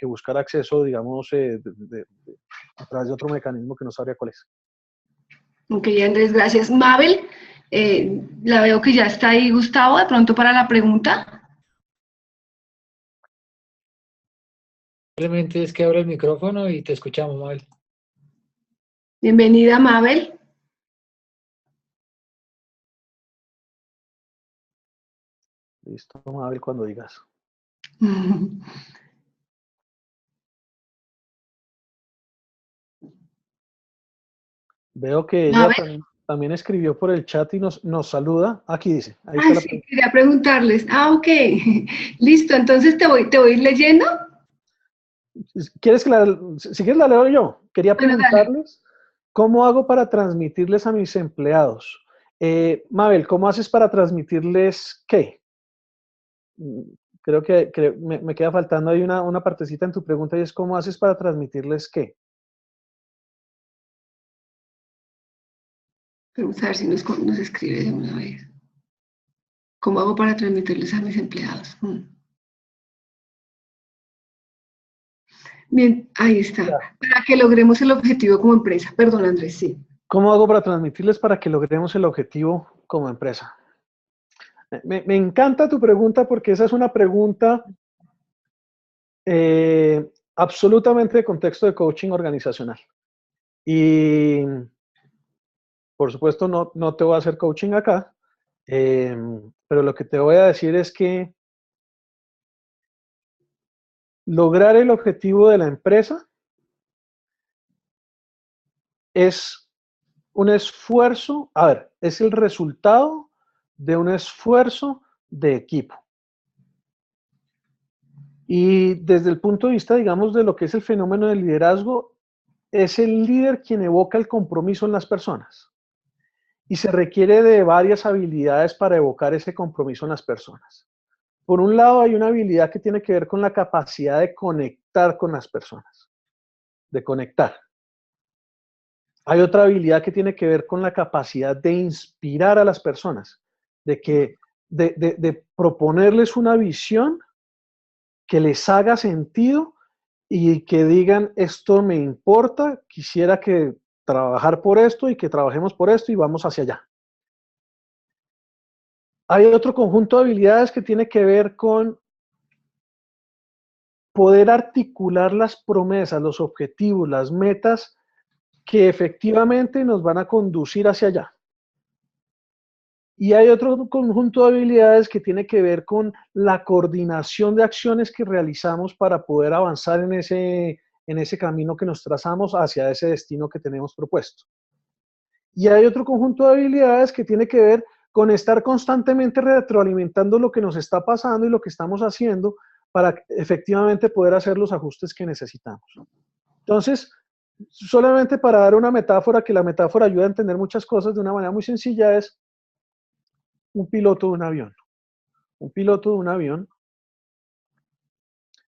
buscar acceso, digamos, a través de otro mecanismo que no sabría cuál es. Ok, Andrés, gracias. Mabel, la veo que ya está ahí. Gustavo, de pronto para la pregunta. Simplemente es que abre el micrófono y te escuchamos, Mabel. Bienvenida, Mabel. Listo, Mabel, cuando digas. Veo que ella también escribió por el chat y nos saluda. Aquí dice. Ahí está sí, quería preguntarles. Ok. Listo, entonces te voy leyendo. ¿Quieres si quieres la leo yo? Quería preguntarles cómo hago para transmitirles a mis empleados. Mabel, ¿cómo haces para transmitirles qué? Creo que me queda faltando ahí una partecita en tu pregunta, y es ¿cómo haces para transmitirles qué? Vamos a ver si nos escribe de una vez. ¿Cómo hago para transmitirles a mis empleados? Bien, ahí está. Ya. Para que logremos el objetivo como empresa. Perdón, Andrés, sí. ¿Cómo hago para transmitirles para que logremos el objetivo como empresa? Me encanta tu pregunta, porque esa es una pregunta absolutamente de contexto de coaching organizacional. Y por supuesto no te voy a hacer coaching acá, pero lo que te voy a decir es que lograr el objetivo de la empresa es un esfuerzo, es el resultado de un esfuerzo de equipo. Y desde el punto de vista, digamos, de lo que es el fenómeno del liderazgo, es el líder quien evoca el compromiso en las personas. Y se requiere de varias habilidades para evocar ese compromiso en las personas. Por un lado, hay una habilidad que tiene que ver con la capacidad de conectar con las personas, de conectar. Hay otra habilidad que tiene que ver con la capacidad de inspirar a las personas, de proponerles una visión que les haga sentido y que digan, esto me importa, quisiera que trabajar por esto y que trabajemos por esto y vamos hacia allá. Hay otro conjunto de habilidades que tiene que ver con poder articular las promesas, los objetivos, las metas que efectivamente nos van a conducir hacia allá. Y hay otro conjunto de habilidades que tiene que ver con la coordinación de acciones que realizamos para poder avanzar en ese camino que nos trazamos hacia ese destino que tenemos propuesto. Y hay otro conjunto de habilidades que tiene que ver con estar constantemente retroalimentando lo que nos está pasando y lo que estamos haciendo para efectivamente poder hacer los ajustes que necesitamos. Entonces, solamente para dar una metáfora, que la metáfora ayuda a entender muchas cosas de una manera muy sencilla, es un piloto de un avión. Un piloto de un avión,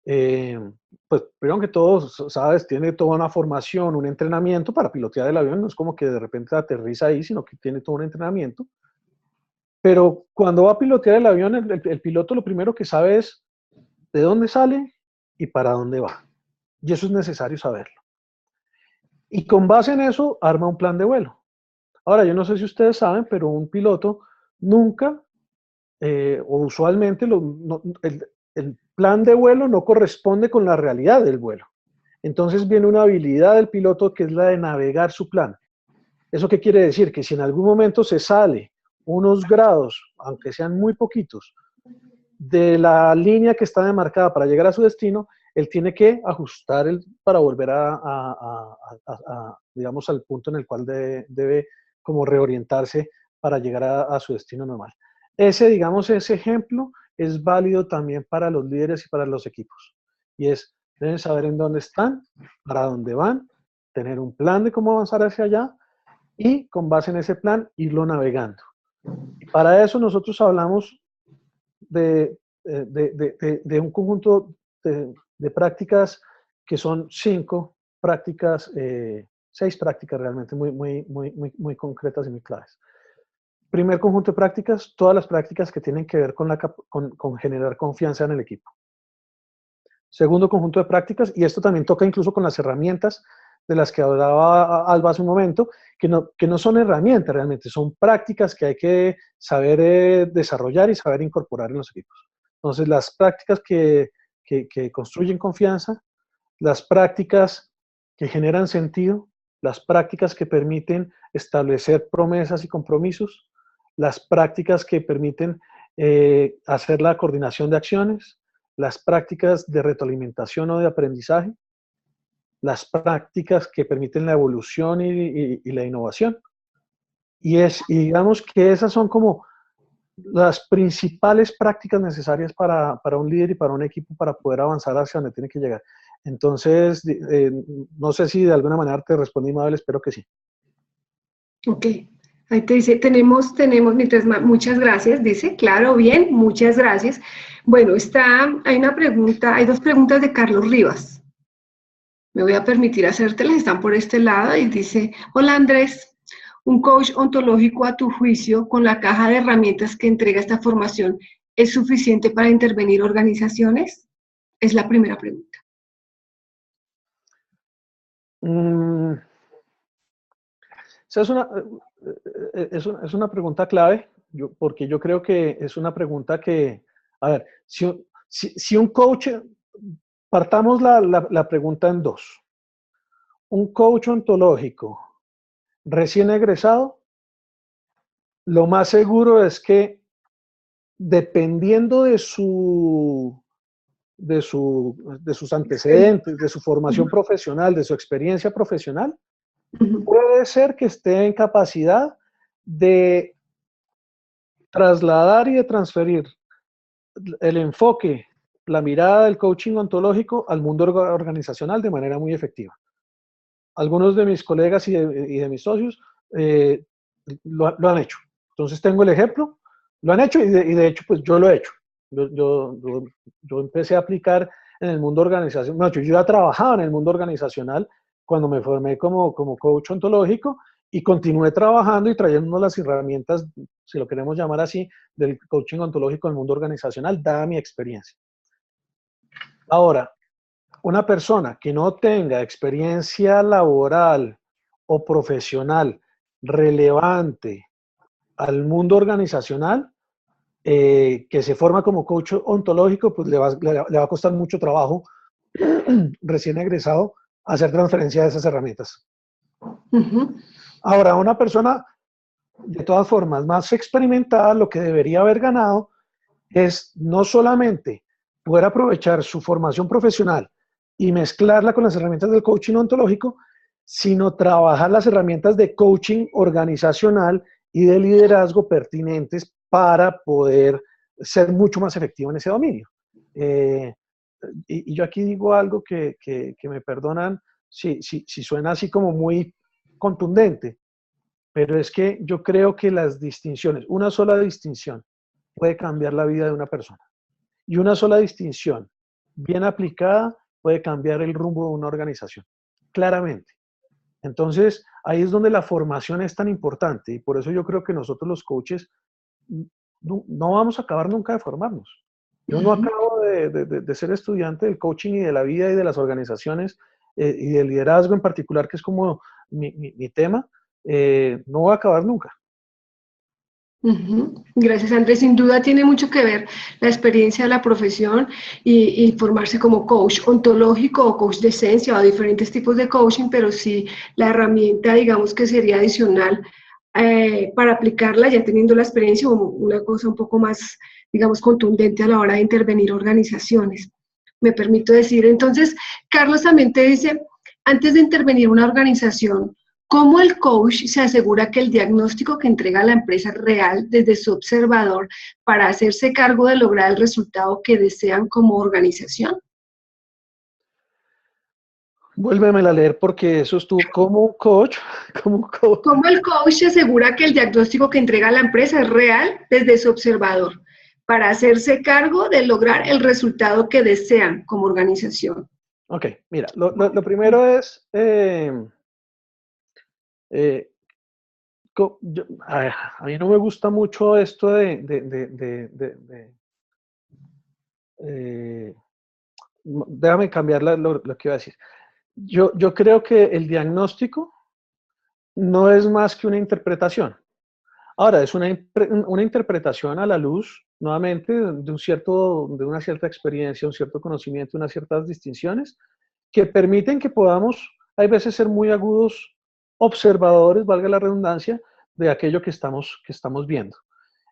pues primero que todo, sabes, tiene toda una formación, un entrenamiento para pilotear el avión, no es como que de repente aterriza ahí, sino que tiene todo un entrenamiento. Pero cuando va a pilotear el avión, el piloto lo primero que sabe es de dónde sale y para dónde va. Y eso es necesario saberlo. Y con base en eso, arma un plan de vuelo. Ahora, yo no sé si ustedes saben, pero un piloto nunca, o usualmente, el plan de vuelo no corresponde con la realidad del vuelo. Entonces viene una habilidad del piloto que es la de navegar su plan. ¿Eso qué quiere decir? Que si en algún momento se sale unos grados, aunque sean muy poquitos, de la línea que está demarcada para llegar a su destino, él tiene que ajustar para volver digamos, al punto en el cual debe como reorientarse para llegar a su destino normal. Digamos, ese ejemplo es válido también para los líderes y para los equipos. Y deben saber en dónde están, para dónde van, tener un plan de cómo avanzar hacia allá y con base en ese plan irlo navegando. Y para eso nosotros hablamos de un conjunto de prácticas que son 5 prácticas, 6 prácticas realmente muy concretas y muy claves. Primer conjunto de prácticas, todas las prácticas que tienen que ver con generar confianza en el equipo. Segundo conjunto de prácticas, y esto también toca incluso con las herramientas de las que hablaba Alba hace un momento, que no son herramientas realmente, son prácticas que hay que saber desarrollar y saber incorporar en los equipos. Entonces, las prácticas que construyen confianza, las prácticas que generan sentido, las prácticas que permiten establecer promesas y compromisos, las prácticas que permiten hacer la coordinación de acciones, las prácticas de retroalimentación o de aprendizaje, las prácticas que permiten la evolución y la innovación. Y digamos que esas son como las principales prácticas necesarias para un líder y para un equipo para poder avanzar hacia donde tiene que llegar. Entonces, no sé si de alguna manera te respondí, Mabel, espero que sí. Ok, ahí te dice, mientras más, muchas gracias, dice, claro, bien, muchas gracias. Bueno, hay 2 preguntas de Carlos Rivas. Me voy a permitir hacértelas, están por este lado y dice, hola Andrés, ¿un coach ontológico a tu juicio con la caja de herramientas que entrega esta formación es suficiente para intervenir organizaciones? Es la primera pregunta. Esa es una pregunta clave, porque yo creo que es una pregunta que, a ver, si un coach, partamos la pregunta en 2. Un coach ontológico recién egresado, lo más seguro es que dependiendo de sus antecedentes, de su formación profesional, de su experiencia profesional, puede ser que esté en capacidad de trasladar y de transferir el enfoque, la mirada del coaching ontológico al mundo organizacional de manera muy efectiva. Algunos de mis colegas y de mis socios lo han hecho. Entonces tengo el ejemplo, lo han hecho y de hecho pues yo lo he hecho. Yo empecé a aplicar en el mundo organizacional, yo ya trabajaba en el mundo organizacional cuando me formé como coach ontológico y continué trabajando y trayendo las herramientas, si lo queremos llamar así, del coaching ontológico en el mundo organizacional, dada mi experiencia. Ahora, una persona que no tenga experiencia laboral o profesional relevante al mundo organizacional, que se forma como coach ontológico, pues le va a costar mucho trabajo recién egresado hacer transferencia de esas herramientas. Ahora, una persona de todas formas, más experimentada, lo que debería haber ganado es no solamente poder aprovechar su formación profesional y mezclarla con las herramientas del coaching ontológico, sino trabajar las herramientas de coaching organizacional y de liderazgo pertinentes para poder ser mucho más efectivo en ese dominio. Y yo aquí digo algo que me perdonan si suena así como muy contundente, pero es que yo creo que las distinciones, una sola distinción puede cambiar la vida de una persona. Y una sola distinción bien aplicada puede cambiar el rumbo de una organización, claramente. Entonces, ahí es donde la formación es tan importante y por eso yo creo que nosotros los coaches no vamos a acabar nunca de formarnos. Yo no acabo de ser estudiante del coaching y de la vida y de las organizaciones y del liderazgo en particular, que es como mi tema, no voy a acabar nunca. Gracias, Andrés. Sin duda tiene mucho que ver la experiencia de la profesión y formarse como coach ontológico o coach de esencia o diferentes tipos de coaching, pero sí la herramienta, digamos, que sería adicional para aplicarla ya teniendo la experiencia o una cosa un poco más, digamos, contundente a la hora de intervenir organizaciones. Me permito decir, entonces, Carlos también te dice, antes de intervenir una organización, ¿cómo el coach se asegura que el diagnóstico que entrega la empresa es real desde su observador para hacerse cargo de lograr el resultado que desean como organización? Vuélvemela a leer porque eso es tú como un coach, ¿Cómo el coach se asegura que el diagnóstico que entrega la empresa es real desde su observador para hacerse cargo de lograr el resultado que desean como organización? Ok, mira, lo primero es, a mí no me gusta mucho esto déjame cambiar lo que iba a decir. Yo creo que el diagnóstico no es más que una interpretación. Ahora, es una interpretación a la luz, nuevamente, de una cierta experiencia, un cierto conocimiento, unas ciertas distinciones que permiten que podamos, hay veces, ser muy agudos observadores, valga la redundancia, de aquello que estamos viendo.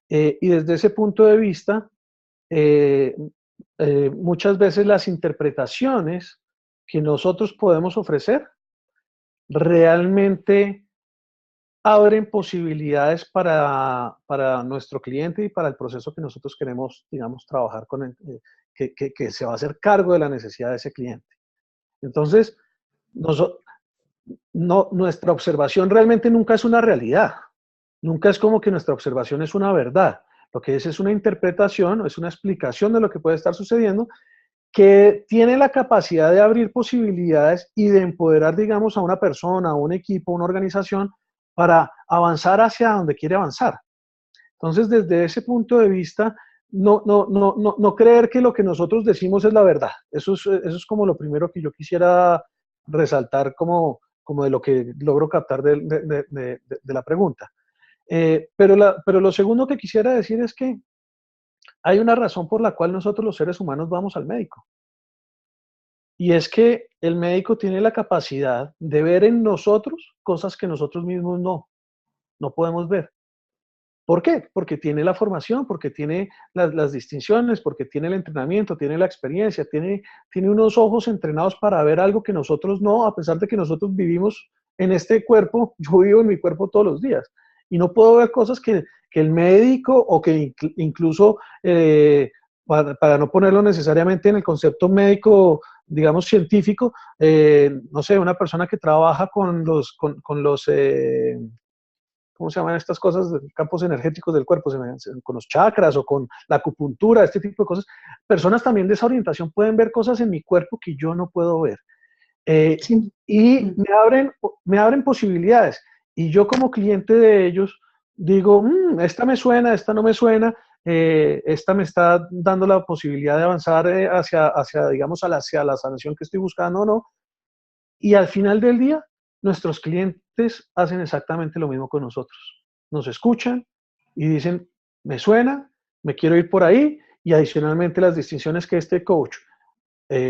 Y desde ese punto de vista, muchas veces las interpretaciones que nosotros podemos ofrecer realmente abren posibilidades para nuestro cliente y para el proceso que nosotros queremos, digamos, trabajar con él, que se va a hacer cargo de la necesidad de ese cliente. Entonces, nuestra observación realmente nunca es una realidad. Nunca es como que nuestra observación es una verdad. Lo que es una interpretación, es una explicación de lo que puede estar sucediendo, que tiene la capacidad de abrir posibilidades y de empoderar, digamos, a una persona, a un equipo, a una organización, para avanzar hacia donde quiere avanzar. Entonces, desde ese punto de vista, no creer que lo que nosotros decimos es la verdad. Eso es como lo primero que yo quisiera resaltar como de lo que logro captar de la pregunta. Pero lo segundo que quisiera decir es que hay una razón por la cual nosotros los seres humanos vamos al médico. Y es que el médico tiene la capacidad de ver en nosotros cosas que nosotros mismos no podemos ver. ¿Por qué? Porque tiene la formación, porque tiene las distinciones, porque tiene el entrenamiento, tiene la experiencia, tiene unos ojos entrenados para ver algo que nosotros no, a pesar de que nosotros vivimos en este cuerpo, yo vivo en mi cuerpo todos los días y no puedo ver cosas que el médico o que incluso, para no ponerlo necesariamente en el concepto médico, digamos científico, no sé, una persona que trabaja con los ¿cómo se llaman estas cosas? Campos energéticos del cuerpo, con los chakras o con la acupuntura, este tipo de cosas. Personas también de esa orientación pueden ver cosas en mi cuerpo que yo no puedo ver. Sí. Y me abren posibilidades. Y yo como cliente de ellos digo, esta me suena, esta no me suena, esta me está dando la posibilidad de avanzar digamos, hacia la sanación que estoy buscando o no. Y al final del día, nuestros clientes hacen exactamente lo mismo con nosotros. Nos escuchan y dicen, me suena, me quiero ir por ahí, y adicionalmente las distinciones que este coach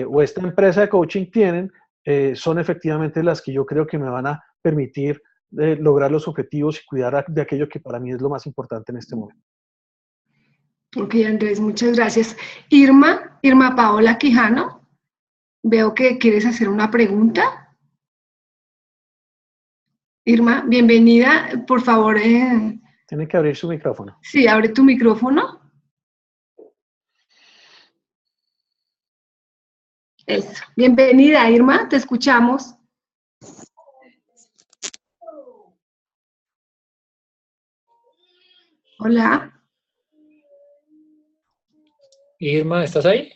o esta empresa de coaching tienen son efectivamente las que yo creo que me van a permitir lograr los objetivos y cuidar de aquello que para mí es lo más importante en este momento. Ok, Andrés, muchas gracias. Irma Paola Quijano, veo que quieres hacer una pregunta. Irma, bienvenida, por favor. Tiene que abrir su micrófono. Sí, abre tu micrófono. Eso. Bienvenida, Irma, te escuchamos. Hola. Irma, ¿estás ahí?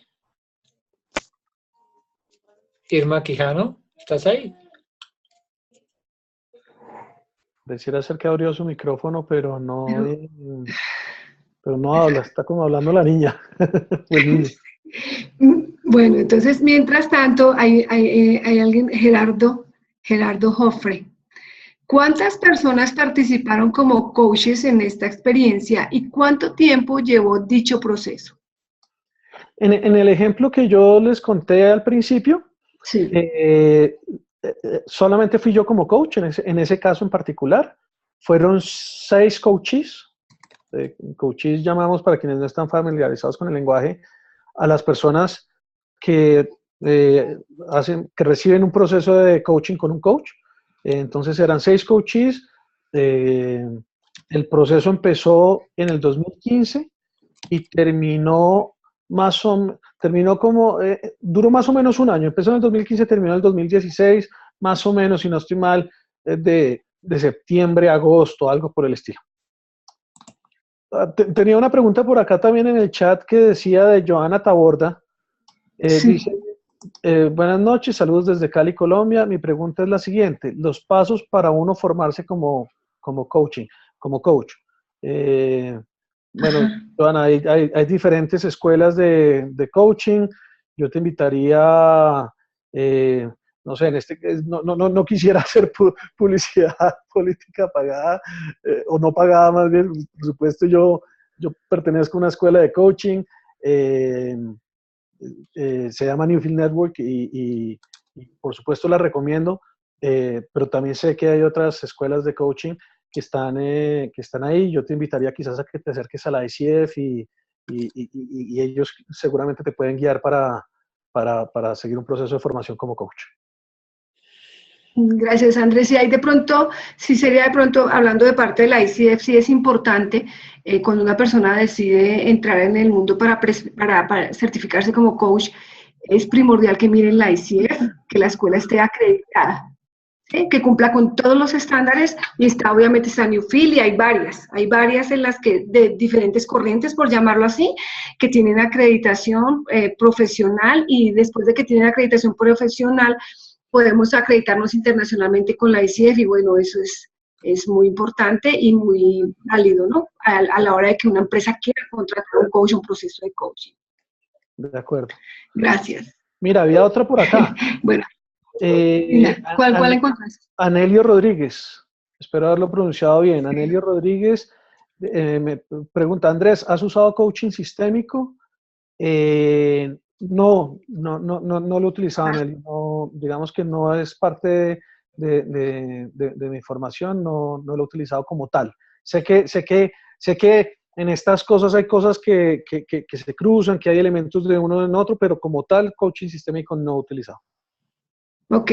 Irma Quijano, ¿estás ahí? Pareciera ser que abrió su micrófono, pero no habla, está como hablando la niña. O el niño. Bueno, entonces, mientras tanto, hay alguien, Gerardo Joffre. ¿Cuántas personas participaron como coaches en esta experiencia y cuánto tiempo llevó dicho proceso? En el ejemplo que yo les conté al principio, Sí. Solamente fui yo como coach, en ese caso en particular. Fueron 6 coaches. Coaches llamamos, para quienes no están familiarizados con el lenguaje, a las personas que reciben un proceso de coaching con un coach. Entonces eran 6 coaches. El proceso empezó en el 2015 y duró más o menos un año. Empezó en el 2015, terminó en el 2016, más o menos, si no estoy mal, de septiembre a agosto, algo por el estilo. Tenía una pregunta por acá también en el chat que decía de Joana Taborda. Sí. Dice, buenas noches, saludos desde Cali, Colombia. Mi pregunta es la siguiente: los pasos para uno formarse como coach. Bueno, Joana, hay diferentes escuelas de coaching. Yo te invitaría, no sé, no quisiera hacer publicidad política pagada, o no pagada más bien. Por supuesto, yo pertenezco a una escuela de coaching. Se llama Newfield Network y por supuesto la recomiendo, pero también sé que hay otras escuelas de coaching que están ahí. Yo te invitaría quizás a que te acerques a la ICF y ellos seguramente te pueden guiar para seguir un proceso de formación como coach. Gracias, Andrés. Si sería de pronto, hablando de parte de la ICF, sí es importante cuando una persona decide entrar en el mundo para certificarse como coach, es primordial que miren la ICF, que la escuela esté acreditada, ¿sí? Que cumpla con todos los estándares, y obviamente está Newfield, y hay varias en las que, de diferentes corrientes, por llamarlo así, que tienen acreditación profesional, y después de que tienen acreditación profesional, podemos acreditarnos internacionalmente con la ICF, y bueno, eso es muy importante y muy válido, ¿no? A la hora de que una empresa quiera contratar un coach, un proceso de coaching. De acuerdo. Gracias. Mira, había otra por acá. Bueno, ¿cuál encontraste? Anelio Rodríguez, espero haberlo pronunciado bien. Anelio Rodríguez me pregunta: Andrés, ¿has usado coaching sistémico? No lo he utilizado, Anelio. No, digamos que no es parte de mi formación, no lo he utilizado como tal. Sé que en estas cosas hay cosas que se cruzan, que hay elementos de uno en otro, pero como tal, coaching sistémico no he utilizado. Ok,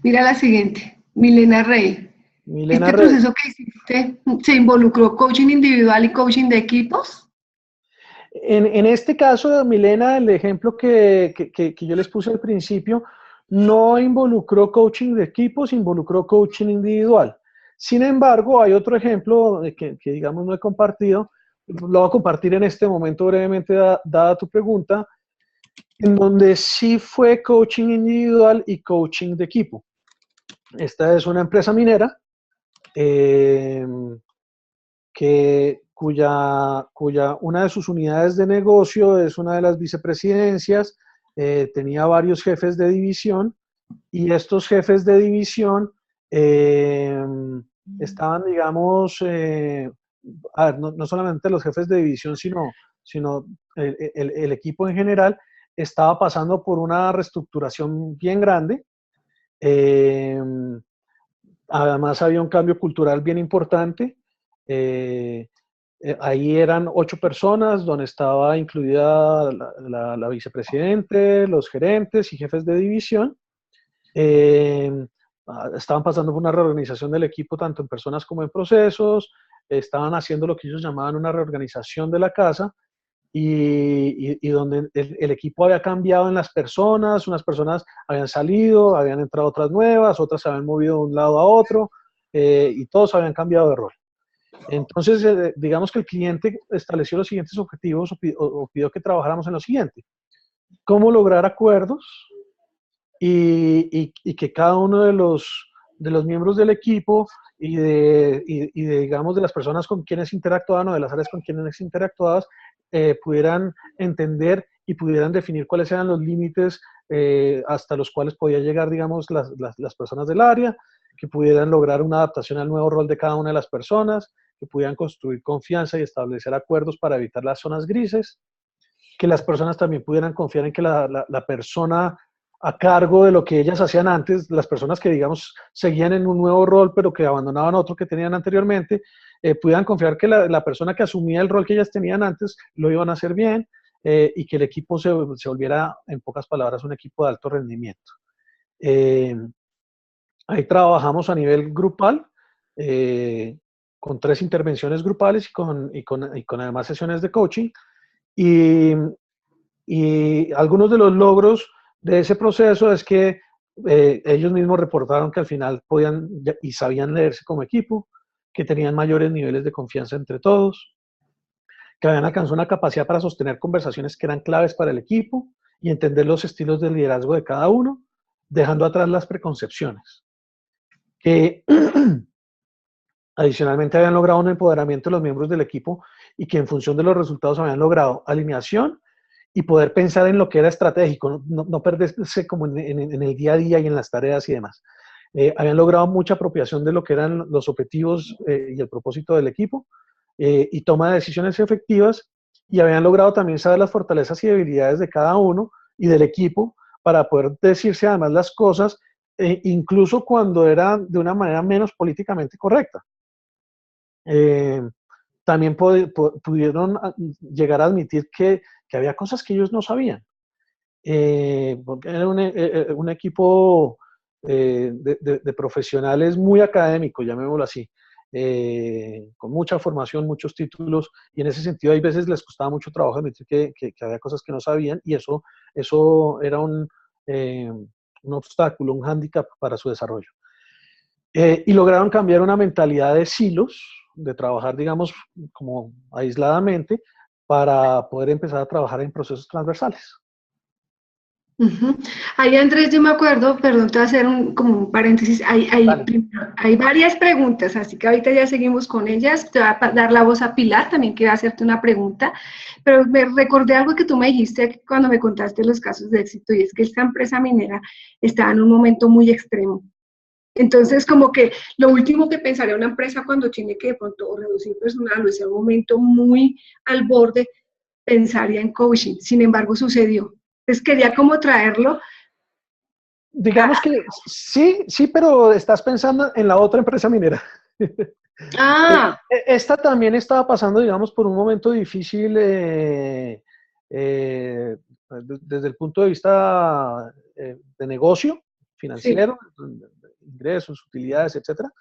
mira la siguiente. Milena Rey. Milena ¿Este Rey. proceso que hiciste se involucró coaching individual y coaching de equipos? En este caso, Milena, el ejemplo que yo les puse al principio no involucró coaching de equipos, involucró coaching individual. Sin embargo, hay otro ejemplo que digamos no he compartido, lo voy a compartir en este momento brevemente, dada tu pregunta, en donde sí fue coaching individual y coaching de equipo. Esta es una empresa minera cuya una de sus unidades de negocio es una de las vicepresidencias. Tenía varios jefes de división, y estos jefes de división estaban, digamos, a ver, no solamente los jefes de división, sino el equipo en general estaba pasando por una reestructuración bien grande. Además había un cambio cultural bien importante. Ahí eran 8 personas, donde estaba incluida la vicepresidente, los gerentes y jefes de división. Eh, Estaban pasando por una reorganización del equipo, tanto en personas como en procesos. Estaban haciendo lo que ellos llamaban una reorganización de la casa, y donde el equipo había cambiado en las personas, unas personas habían salido, habían entrado otras nuevas, otras se habían movido de un lado a otro, y todos habían cambiado de rol. Entonces, digamos que el cliente estableció los siguientes objetivos, o pidió que trabajáramos en lo siguiente: cómo lograr acuerdos, y que cada uno de los miembros del equipo digamos, de las personas con quienes interactuaban, o de las áreas con quienes interactuadas, pudieran entender y pudieran definir cuáles eran los límites hasta los cuales podía llegar, digamos, las personas del área, que pudieran lograr una adaptación al nuevo rol de cada una de las personas, que pudieran construir confianza y establecer acuerdos para evitar las zonas grises, que las personas también pudieran confiar en que la persona a cargo de lo que ellas hacían antes, las personas que, digamos, seguían en un nuevo rol, pero que abandonaban otro que tenían anteriormente, pudieran confiar que la persona que asumía el rol que ellas tenían antes lo iban a hacer bien, y que el equipo se volviera, en pocas palabras, un equipo de alto rendimiento. Ahí trabajamos a nivel grupal, con 3 intervenciones grupales y con además sesiones de coaching. Y, y algunos de los logros de ese proceso es que ellos mismos reportaron que al final podían y sabían leerse como equipo, que tenían mayores niveles de confianza entre todos, que habían alcanzado una capacidad para sostener conversaciones que eran claves para el equipo y entender los estilos de liderazgo de cada uno, dejando atrás las preconcepciones. Que adicionalmente habían logrado un empoderamiento de los miembros del equipo, y que en función de los resultados habían logrado alineación y poder pensar en lo que era estratégico, no perderse como en el día a día y en las tareas y demás. Habían logrado mucha apropiación de lo que eran los objetivos y el propósito del equipo, y toma de decisiones efectivas, y habían logrado también saber las fortalezas y debilidades de cada uno y del equipo para poder decirse además las cosas, incluso cuando era de una manera menos políticamente correcta. También pudieron llegar a admitir que había cosas que ellos no sabían, porque era un equipo de profesionales muy académicos, llamémoslo así, con mucha formación, muchos títulos, y en ese sentido hay veces les costaba mucho trabajo admitir que había cosas que no sabían, y eso era un obstáculo, un hándicap para su desarrollo. Y lograron cambiar una mentalidad de silos, de trabajar, digamos, como aisladamente, para poder empezar a trabajar en procesos transversales. Uh-huh. Ahí, Andrés, yo me acuerdo, perdón, te voy a hacer como un paréntesis, Vale. hay varias preguntas, así que ahorita ya seguimos con ellas. Te voy a dar la voz a Pilar, también quiero hacerte una pregunta, pero me recordé algo que tú me dijiste cuando me contaste los casos de éxito, y es que esta empresa minera estaba en un momento muy extremo. Entonces, como que lo último que pensaría una empresa cuando tiene que de pronto reducir personal o es un momento muy al borde, pensaría en coaching. Sin embargo, sucedió. Entonces, quería como traerlo. Digamos que sí, pero estás pensando en la otra empresa minera. Ah, Esta también estaba pasando, digamos, por un momento difícil, desde el punto de vista de negocio, sí. financiero, ingresos, utilidades, etcétera.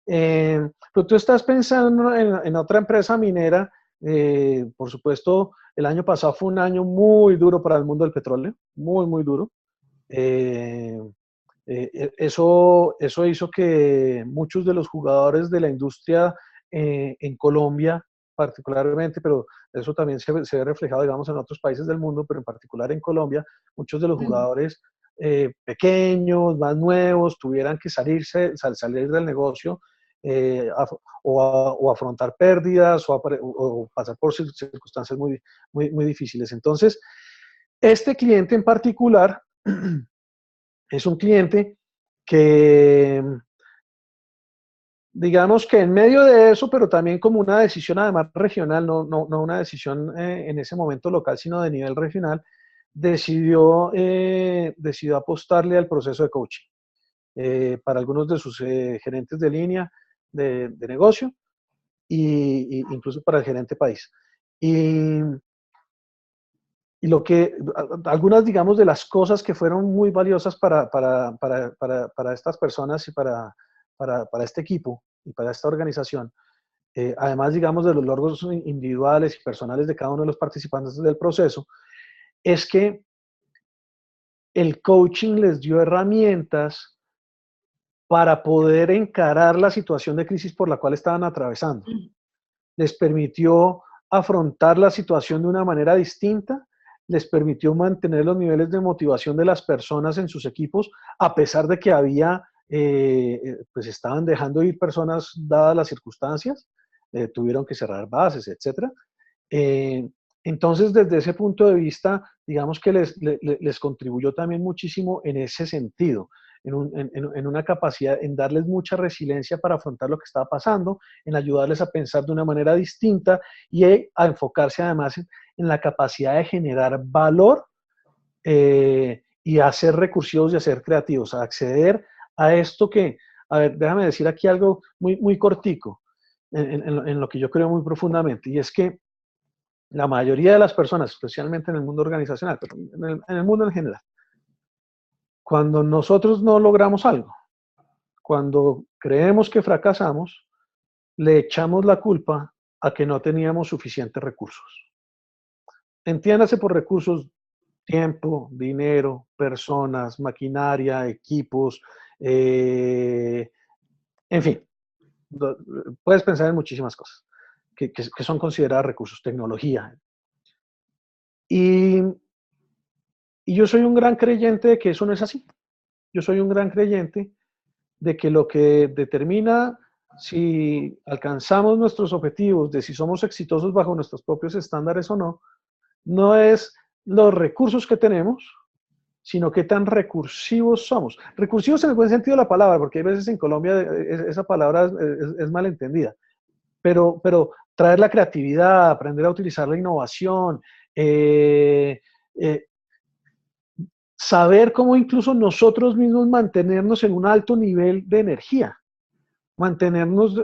Pero tú estás pensando en otra empresa minera. Por supuesto, el año pasado fue un año muy duro para el mundo del petróleo, muy, muy duro. Eso hizo que muchos de los jugadores de la industria en Colombia particularmente, pero eso también se ve reflejado, digamos, en otros países del mundo, pero en particular en Colombia, muchos de los jugadores pequeños, más nuevos, tuvieran que salir del negocio, o afrontar pérdidas, o pasar por circunstancias muy, muy, muy difíciles. Entonces, este cliente en particular es un cliente que, digamos que en medio de eso, pero también como una decisión además regional, no una decisión en ese momento local, sino de nivel regional, decidió apostarle al proceso de coaching. para algunos de sus gerentes de línea de negocio y incluso para el gerente país. Y algunas, digamos, de las cosas que fueron muy valiosas para estas personas y para este equipo y para esta organización, además, digamos, de los logros individuales y personales de cada uno de los participantes del proceso, es que el coaching les dio herramientas para poder encarar la situación de crisis por la cual estaban atravesando. Les permitió afrontar la situación de una manera distinta, les permitió mantener los niveles de motivación de las personas en sus equipos, a pesar de que pues estaban dejando ir personas dadas las circunstancias, tuvieron que cerrar bases, etc. Entonces, desde ese punto de vista, digamos que les contribuyó también muchísimo en ese sentido, en una capacidad, en darles mucha resiliencia para afrontar lo que estaba pasando, en ayudarles a pensar de una manera distinta y a enfocarse además en la capacidad de generar valor y a ser recursivos y a ser creativos, a acceder a esto que, a ver, déjame decir aquí algo muy, muy cortico, en lo que yo creo muy profundamente, y es que la mayoría de las personas, especialmente en el mundo organizacional, pero en el mundo en general, cuando nosotros no logramos algo, cuando creemos que fracasamos, le echamos la culpa a que no teníamos suficientes recursos. Entiéndase por recursos: tiempo, dinero, personas, maquinaria, equipos, en fin, puedes pensar en muchísimas cosas que son consideradas recursos, tecnología. Y yo soy un gran creyente de que eso no es así. Yo soy un gran creyente de que lo que determina si alcanzamos nuestros objetivos, de si somos exitosos bajo nuestros propios estándares o no, no es los recursos que tenemos, sino qué tan recursivos somos. Recursivos en el buen sentido de la palabra, porque hay veces en Colombia esa palabra es malentendida. Pero traer la creatividad, aprender a utilizar la innovación, saber cómo incluso nosotros mismos mantenernos en un alto nivel de energía, mantenernos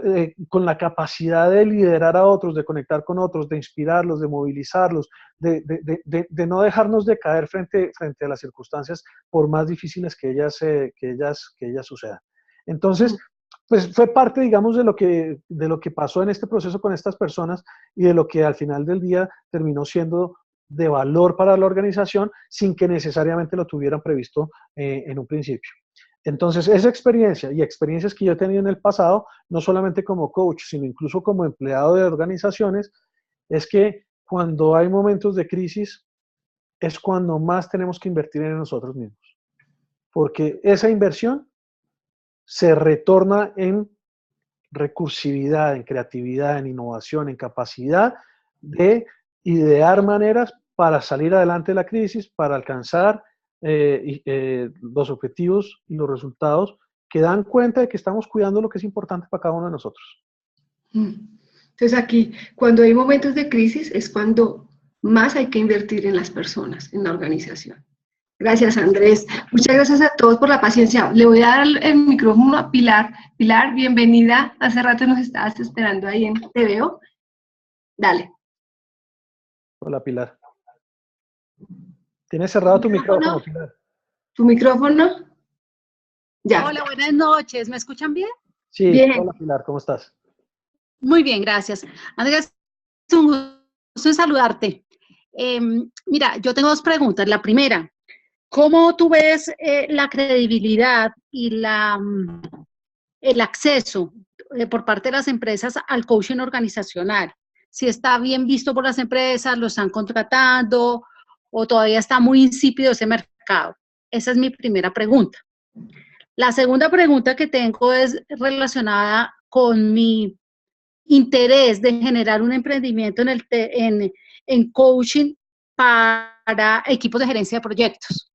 con la capacidad de liderar a otros, de conectar con otros, de inspirarlos, de movilizarlos, de no dejarnos de caer frente a las circunstancias, por más difíciles que ellas sucedan. Entonces, pues fue parte, digamos, de lo que pasó en este proceso con estas personas y de lo que al final del día terminó siendo de valor para la organización sin que necesariamente lo tuvieran previsto en un principio. Entonces, esa experiencia y experiencias que yo he tenido en el pasado, no solamente como coach, sino incluso como empleado de organizaciones, es que cuando hay momentos de crisis es cuando más tenemos que invertir en nosotros mismos. Porque esa inversión se retorna en recursividad, en creatividad, en innovación, en capacidad de idear maneras para salir adelante de la crisis, para alcanzar los objetivos y los resultados que dan cuenta de que estamos cuidando lo que es importante para cada uno de nosotros. Entonces aquí, cuando hay momentos de crisis, es cuando más hay que invertir en las personas, en la organización. Gracias, Andrés. Muchas gracias a todos por la paciencia. Le voy a dar el micrófono a Pilar. Pilar, bienvenida. Hace rato nos estabas esperando ahí en Te Veo. Dale. Hola, Pilar. ¿Tienes cerrado tu micrófono, Pilar? ¿Tu micrófono? Ya. Hola, buenas noches. ¿Me escuchan bien? Sí. Bien. Hola, Pilar. ¿Cómo estás? Muy bien, gracias. Andrés, es un gusto en saludarte. Mira, yo tengo dos preguntas. La primera, ¿cómo tú ves la credibilidad y el acceso por parte de las empresas al coaching organizacional? Si está bien visto por las empresas, lo están contratando o todavía está muy insípido ese mercado. Esa es mi primera pregunta. La segunda pregunta que tengo es relacionada con mi interés de generar un emprendimiento en coaching para equipos de gerencia de proyectos.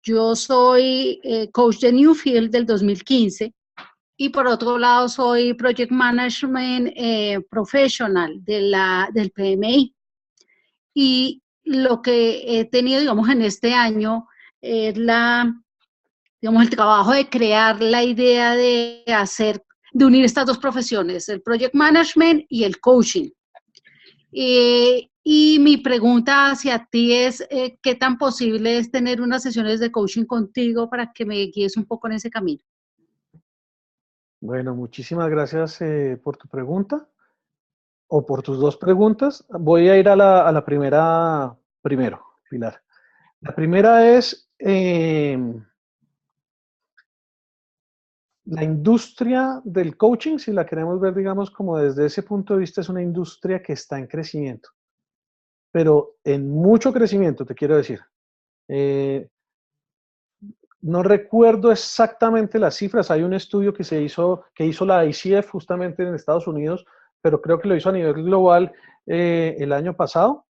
Yo soy coach de Newfield del 2015 y por otro lado soy Project Management Professional del PMI. Y lo que he tenido, digamos, en este año es la digamos, el trabajo de crear la idea de unir estas dos profesiones, el project management y el coaching. Y mi pregunta hacia ti es, ¿qué tan posible es tener unas sesiones de coaching contigo para que me guíes un poco en ese camino? Bueno, muchísimas gracias por tu pregunta, o por tus dos preguntas. Voy a ir a la primera primero, Pilar. La primera es, la industria del coaching, si la queremos ver, digamos, como desde ese punto de vista, es una industria que está en crecimiento, pero en mucho crecimiento, te quiero decir. No recuerdo exactamente las cifras. Hay un estudio que hizo la ICF justamente en Estados Unidos, pero creo que lo hizo a nivel global el año pasado.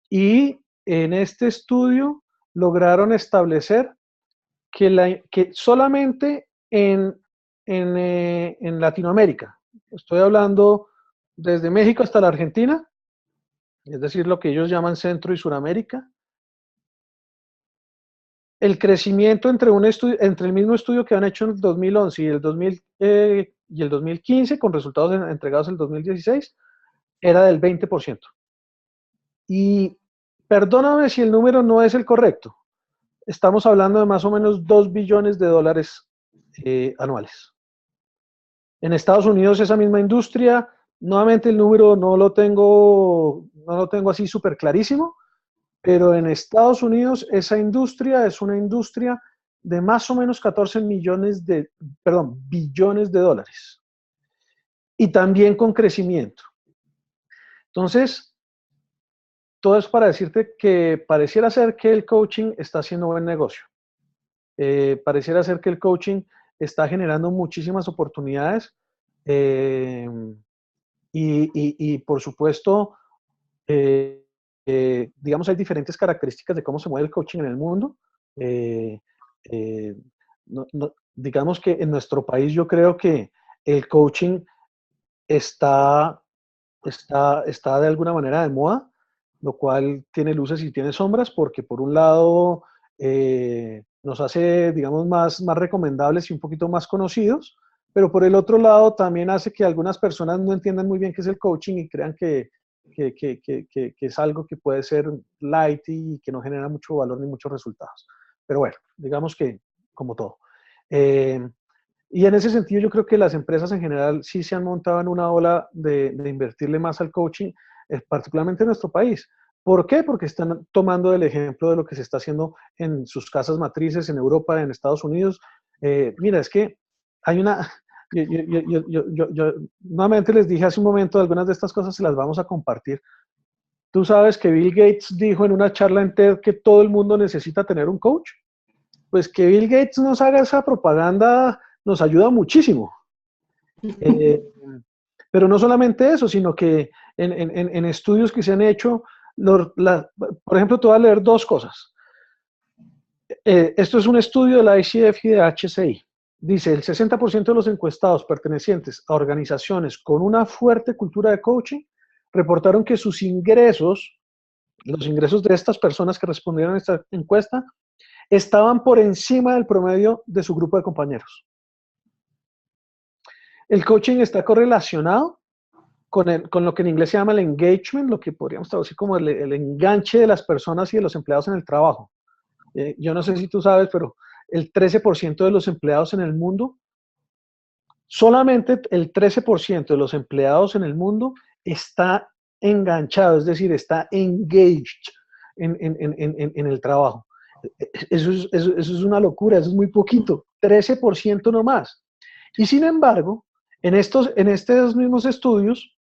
Y en este estudio lograron establecer que solamente en Latinoamérica, estoy hablando desde México hasta la Argentina, es decir, lo que ellos llaman Centro y Suramérica, el crecimiento entre el mismo estudio que han hecho en el 2011 y el 2015, con resultados entregados en el 2016, era del 20%. Y perdóname si el número no es el correcto. Estamos hablando de más o menos 2 billones de dólares anuales. En Estados Unidos, esa misma industria, nuevamente el número no lo tengo así súper clarísimo, pero en Estados Unidos esa industria es una industria de más o menos 14 billones de dólares. Y también con crecimiento. Entonces, todo es para decirte que pareciera ser que el coaching está haciendo buen negocio. Pareciera ser que el coaching está generando muchísimas oportunidades. Y por supuesto, digamos, hay diferentes características de cómo se mueve el coaching en el mundo. Digamos que en nuestro país yo creo que el coaching está de alguna manera de moda, lo cual tiene luces y tiene sombras, porque por un lado nos hace, digamos, más recomendables y un poquito más conocidos, pero por el otro lado también hace que algunas personas no entiendan muy bien qué es el coaching y crean que es algo que puede ser light y que no genera mucho valor ni muchos resultados. Pero bueno, digamos que como todo. Y en ese sentido yo creo que las empresas en general sí se han montado en una ola de invertirle más al coaching, particularmente en nuestro país. ¿Por qué? Porque están tomando el ejemplo de lo que se está haciendo en sus casas matrices, en Europa, en Estados Unidos. Mira, es que hay una... Yo nuevamente les dije hace un momento, algunas de estas cosas se las vamos a compartir. Tú sabes que Bill Gates dijo en una charla en TED que todo el mundo necesita tener un coach. Pues que Bill Gates nos haga esa propaganda nos ayuda muchísimo. Pero no solamente eso, sino que en estudios que se han hecho, por ejemplo, te voy a leer dos cosas. Esto es un estudio de la ICF y de HCI. Dice, el 60% de los encuestados pertenecientes a organizaciones con una fuerte cultura de coaching reportaron que sus ingresos, los ingresos de estas personas que respondieron a esta encuesta, estaban por encima del promedio de su grupo de compañeros. El coaching está correlacionado con lo que en inglés se llama el engagement, lo que podríamos traducir como el enganche de las personas y de los empleados en el trabajo. Yo no sé si tú sabes, pero el 13% de los empleados en el mundo, solamente el 13% de los empleados en el mundo está enganchado, es decir, está engaged en el trabajo. Eso es una locura, eso es muy poquito, 13% nomás. Y sin embargo, en estos mismos estudios,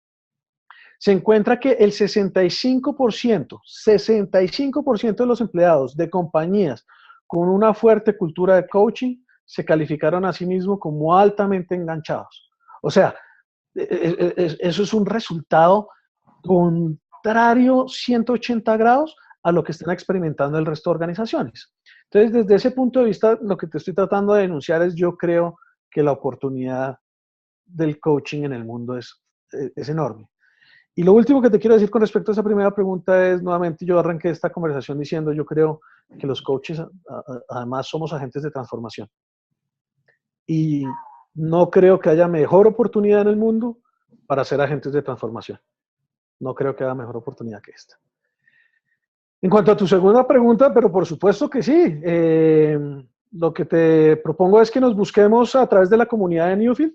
se encuentra que el 65% de los empleados de compañías con una fuerte cultura de coaching se calificaron a sí mismos como altamente enganchados. O sea, eso es un resultado contrario 180 grados a lo que están experimentando el resto de organizaciones. Entonces, desde ese punto de vista, lo que te estoy tratando de denunciar es, yo creo que la oportunidad del coaching en el mundo es enorme. Y lo último que te quiero decir con respecto a esa primera pregunta es, nuevamente, yo arranqué esta conversación diciendo, yo creo que los coaches, además, somos agentes de transformación. Y no creo que haya mejor oportunidad en el mundo para ser agentes de transformación. No creo que haya mejor oportunidad que esta. En cuanto a tu segunda pregunta, pero por supuesto que sí. Lo que te propongo es que nos busquemos a través de la comunidad de Newfield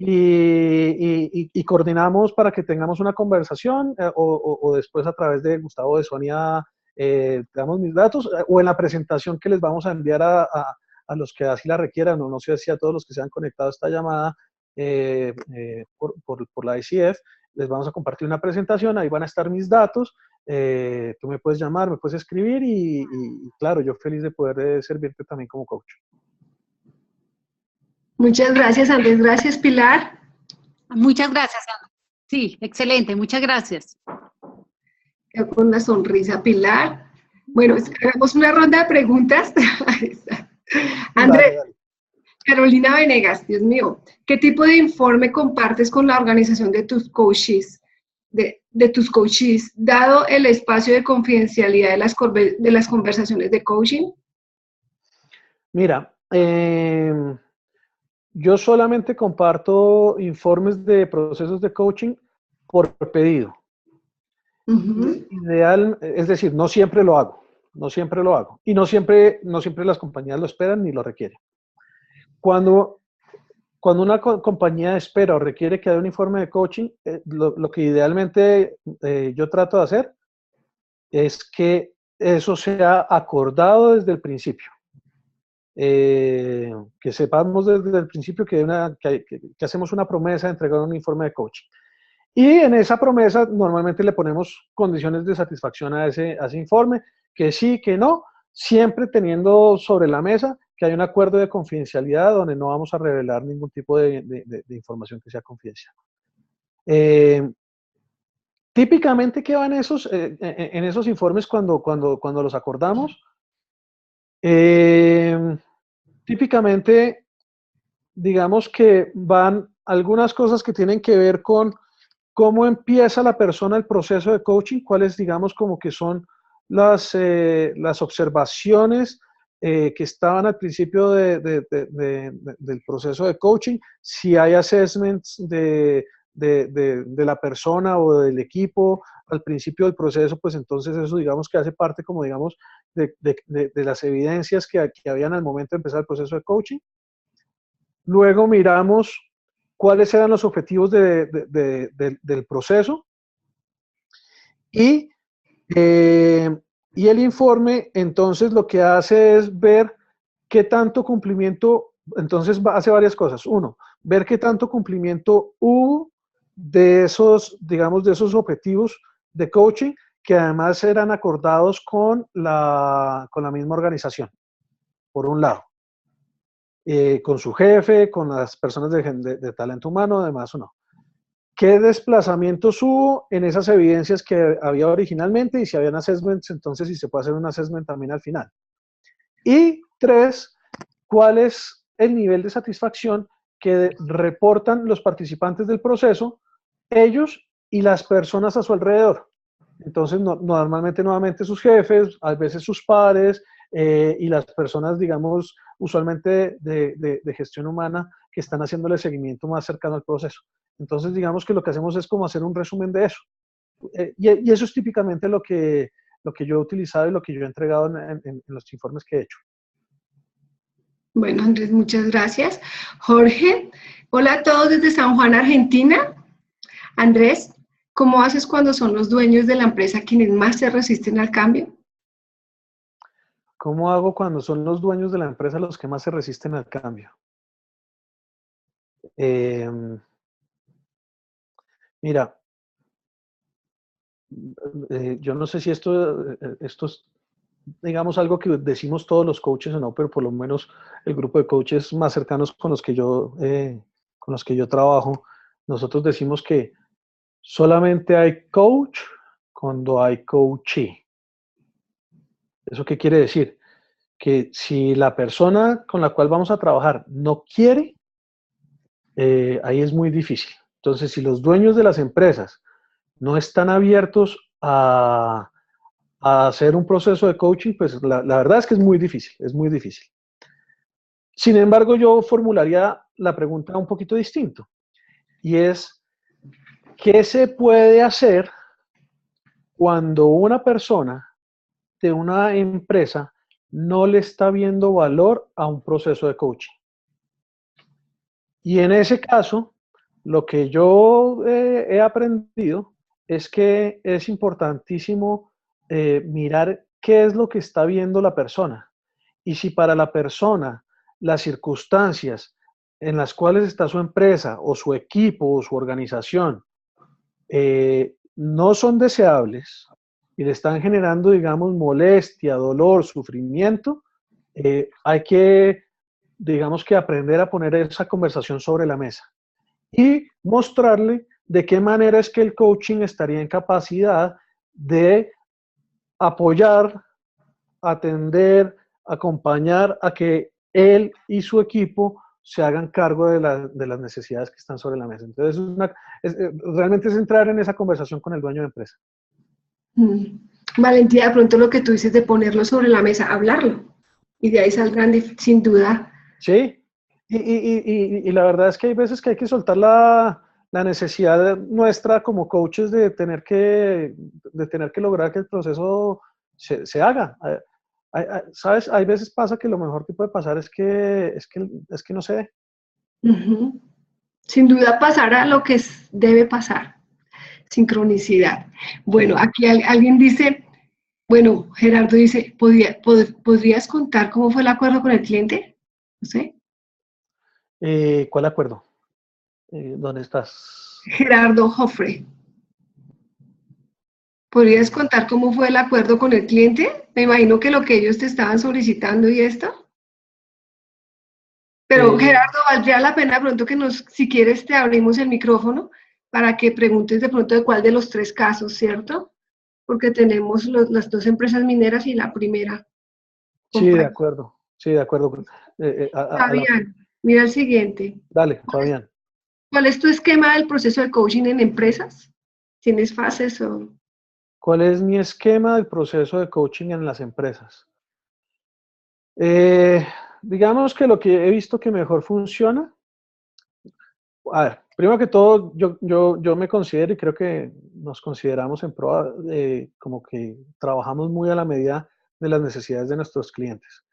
y coordinamos para que tengamos una conversación o después a través de Gustavo de Sonia te damos mis datos o en la presentación que les vamos a enviar a los que así la requieran, o no sé si a todos los que se han conectado a esta llamada por la ICF, les vamos a compartir una presentación, ahí van a estar mis datos, tú me puedes llamar, me puedes escribir y claro, yo feliz de poder servirte también como coach. Muchas gracias, Andrés. Gracias, Pilar. Muchas gracias, Ana. Sí, excelente, muchas gracias. Con una sonrisa, Pilar. Bueno, hagamos una ronda de preguntas. Andrés, Dale. Carolina Venegas, Dios mío, ¿qué tipo de informe compartes con la organización de tus coaches? De tus coaches, dado el espacio de confidencialidad de las conversaciones de coaching? Mira, yo solamente comparto informes de procesos de coaching por pedido. Ideal, es decir, no siempre lo hago, y no siempre las compañías lo esperan ni lo requieren. Cuando una compañía espera o requiere que haya un informe de coaching, lo que idealmente yo trato de hacer es que eso sea acordado desde el principio. Que sepamos desde el principio que hacemos una promesa de entregar un informe de coaching. Y en esa promesa normalmente le ponemos condiciones de satisfacción a ese informe, que sí, que no, siempre teniendo sobre la mesa que hay un acuerdo de confidencialidad donde no vamos a revelar ningún tipo de información que sea confidencial. Típicamente, ¿qué va en esos informes cuando los acordamos? Típicamente, digamos que van algunas cosas que tienen que ver con cómo empieza la persona el proceso de coaching, cuáles, digamos, como que son las observaciones que estaban al principio del proceso de coaching, si hay assessments de la persona o del equipo al principio del proceso, pues entonces eso digamos que hace parte como digamos de las evidencias que habían al momento de empezar el proceso de coaching. Luego miramos cuáles eran los objetivos del proceso y el informe entonces lo que hace es ver qué tanto cumplimiento, entonces hace varias cosas. Uno, ver qué tanto cumplimiento hubo de esos, digamos, de esos objetivos de coaching que además eran acordados con la misma organización, por un lado. Con su jefe, con las personas de talento humano, además o no. ¿Qué desplazamientos hubo en esas evidencias que había originalmente? Y si habían assessments, entonces si se puede hacer un assessment también al final. Y 3, ¿cuál es el nivel de satisfacción que reportan los participantes del proceso, ellos y las personas a su alrededor? Entonces, normalmente, nuevamente, sus jefes, a veces sus pares, y las personas, digamos, usualmente de gestión humana que están haciéndole seguimiento más cercano al proceso. Entonces, digamos que lo que hacemos es como hacer un resumen de eso. Y eso es típicamente lo que yo he utilizado y lo que yo he entregado en los informes que he hecho. Bueno, Andrés, muchas gracias. Jorge, hola a todos desde San Juan, Argentina. Andrés, ¿cómo haces cuando son los dueños de la empresa quienes más se resisten al cambio? ¿Cómo hago cuando son los dueños de la empresa los que más se resisten al cambio? Mira, yo no sé si esto es, digamos, algo que decimos todos los coaches o no, pero por lo menos el grupo de coaches más cercanos con los que yo trabajo, nosotros decimos que solamente hay coach cuando hay coachee. ¿Eso qué quiere decir? Que si la persona con la cual vamos a trabajar no quiere, ahí es muy difícil. Entonces, si los dueños de las empresas no están abiertos a hacer un proceso de coaching, pues la verdad es que es muy difícil, es muy difícil. Sin embargo, yo formularía la pregunta un poquito distinto, y es, ¿qué se puede hacer cuando una persona de una empresa no le está viendo valor a un proceso de coaching? Y en ese caso, lo que yo he aprendido es que es importantísimo mirar qué es lo que está viendo la persona. Y si para la persona las circunstancias en las cuales está su empresa o su equipo o su organización no son deseables y le están generando, digamos, molestia, dolor, sufrimiento, hay que, digamos, que aprender a poner esa conversación sobre la mesa y mostrarle de qué manera es que el coaching estaría en capacidad de apoyar, atender, acompañar a que él y su equipo se hagan cargo de las necesidades que están sobre la mesa. Entonces, realmente es entrar en esa conversación con el dueño de empresa. Valentía, de pronto lo que tú dices de ponerlo sobre la mesa, hablarlo, y de ahí saldrán sin duda. Sí, y la verdad es que hay veces que hay que soltar la necesidad nuestra como coaches de tener que lograr que el proceso se haga. ¿Sabes? Hay veces pasa que lo mejor que puede pasar es que no se dé. Sin duda pasará lo que debe pasar. Sincronicidad. Bueno, aquí alguien dice, bueno, Gerardo dice, ¿podrías contar cómo fue el acuerdo con el cliente? No sé. ¿Cuál acuerdo? ¿Dónde estás? Gerardo Joffre. ¿Podrías contar cómo fue el acuerdo con el cliente? Me imagino que lo que ellos te estaban solicitando y esto. Pero Gerardo, valdría la pena pronto que si quieres, te abrimos el micrófono para que preguntes de pronto de cuál de los 3 casos, ¿cierto? Porque tenemos las 2 empresas mineras y la primera. Sí, de acuerdo. Sí, de acuerdo. Fabián, mira el siguiente. Dale, Fabián. ¿Cuál es tu esquema del proceso de coaching en empresas? ¿Tienes fases o...? ¿Cuál es mi esquema del proceso de coaching en las empresas? Digamos que lo que he visto que mejor funciona. A ver, primero que todo, yo me considero y creo que nos consideramos en Proa como que trabajamos muy a la medida de las necesidades de nuestros clientes.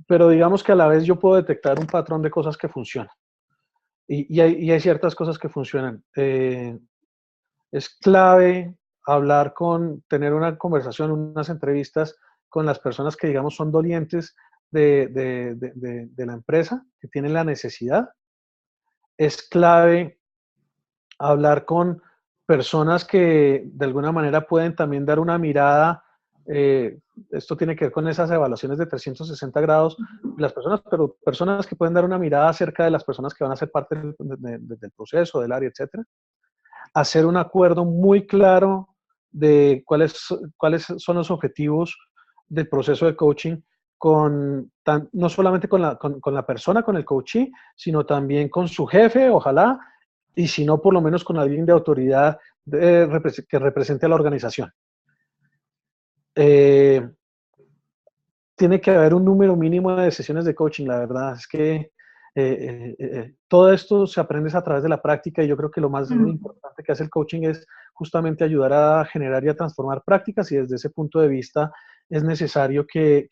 Pero digamos que a la vez yo puedo detectar un patrón de cosas que funcionan. Y hay ciertas cosas que funcionan. Es clave tener una conversación, unas entrevistas con las personas que, digamos, son dolientes de la empresa, que tienen la necesidad. Es clave hablar con personas que de alguna manera pueden también dar una mirada. Esto tiene que ver con esas evaluaciones de 360 grados, pero personas que pueden dar una mirada acerca de las personas que van a ser parte del proceso, del área, etcétera. Hacer un acuerdo muy claro de cuáles son los objetivos del proceso de coaching, no solamente con la persona, con el coachee, sino también con su jefe, ojalá, y si no, por lo menos con alguien de autoridad que represente a la organización. Tiene que haber un número mínimo de sesiones de coaching, la verdad es que todo esto se aprende a través de la práctica, y yo creo que lo más importante que hace el coaching es justamente ayudar a generar y a transformar prácticas, y desde ese punto de vista es necesario que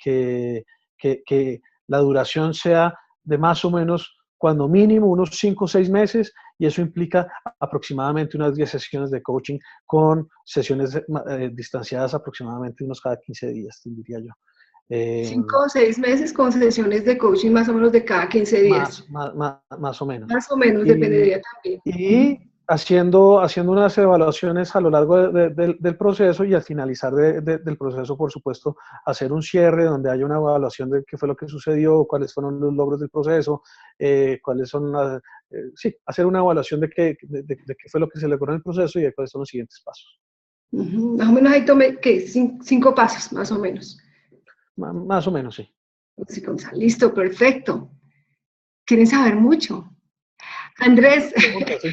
la duración sea de más o menos, cuando mínimo, unos 5 o 6 meses, y eso implica aproximadamente unas 10 sesiones de coaching con sesiones distanciadas aproximadamente unos cada 15 días, diría yo. 5 o 6 meses con sesiones de coaching más o menos de cada 15 días. Más o menos. Más o menos, dependería también. Y haciendo unas evaluaciones a lo largo del proceso, y al finalizar del proceso, por supuesto, hacer un cierre donde haya una evaluación de qué fue lo que sucedió, cuáles fueron los logros del proceso, cuáles son hacer una evaluación de qué fue lo que se logró en el proceso y de cuáles son los siguientes pasos. Más o menos ahí tomé, ¿qué? 5 pasos, más o menos. Más o menos, sí. Sí, Gonzalo. Listo, perfecto. Quieren saber mucho. Andrés, Pregunta, sí.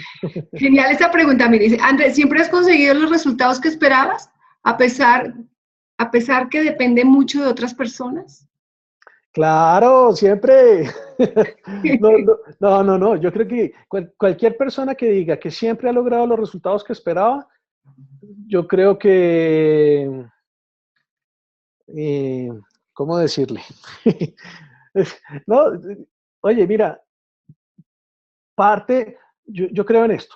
genial esta pregunta. Me dice, Andrés, ¿siempre has conseguido los resultados que esperabas? A pesar que depende mucho de otras personas. Claro, siempre. No. Yo creo que cualquier persona que diga que siempre ha logrado los resultados que esperaba, yo creo que, eh, ¿cómo decirle? No, oye, mira, yo creo en esto.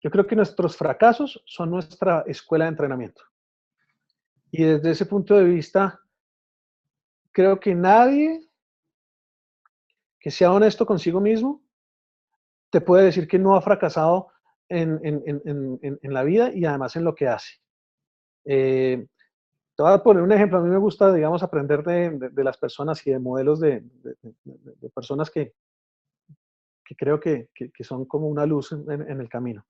Yo creo que nuestros fracasos son nuestra escuela de entrenamiento. Y desde ese punto de vista, creo que nadie que sea honesto consigo mismo te puede decir que no ha fracasado en la vida y además en lo que hace. Te voy a poner un ejemplo. A mí me gusta, digamos, aprender de las personas y de modelos de personas que creo que son como una luz en el camino.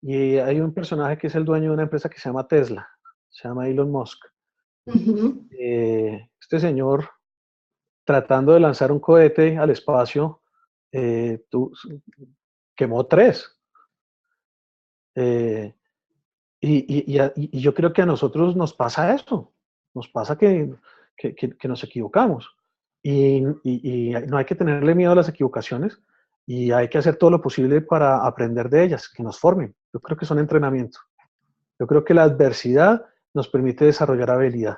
Y hay un personaje que es el dueño de una empresa que se llama Tesla, se llama Elon Musk. Ujú. Este señor, tratando de lanzar un cohete al espacio, quemó 3. Eh, y yo creo que a nosotros nos pasa eso, nos pasa que nos equivocamos. Y no hay que tenerle miedo a las equivocaciones y hay que hacer todo lo posible para aprender de ellas, que nos formen. Yo creo que son entrenamiento. Yo creo que la adversidad nos permite desarrollar habilidad.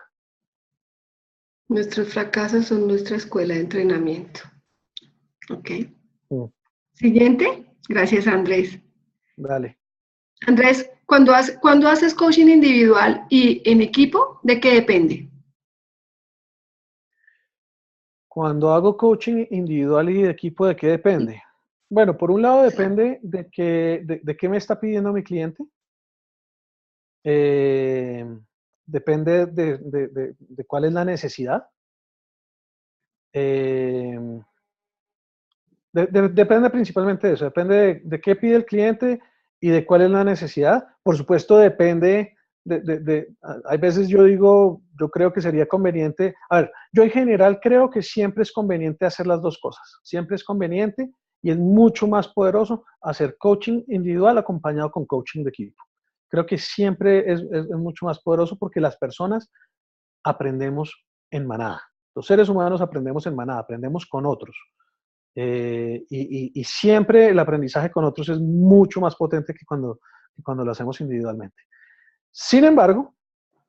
Nuestros fracasos son nuestra escuela de entrenamiento. Ok. Mm, Siguiente. Gracias, Andrés. Dale. Andrés, cuando haces coaching individual y en equipo, ¿de qué depende? Cuando hago coaching individual y de equipo, ¿de qué depende? Bueno, por un lado depende de qué me está pidiendo mi cliente. Eh, Depende de cuál es la necesidad. Eh, Depende principalmente de eso, depende de qué pide el cliente y de cuál es la necesidad. Por supuesto, depende hay veces yo creo que sería conveniente, a ver, yo en general creo que siempre es conveniente hacer las dos cosas, siempre es conveniente y es mucho más poderoso hacer coaching individual acompañado con coaching de equipo. Creo que siempre es mucho más poderoso porque las personas aprendemos en manada. Los seres humanos aprendemos en manada, aprendemos con otros. Y siempre el aprendizaje con otros es mucho más potente que cuando lo hacemos individualmente. Sin embargo,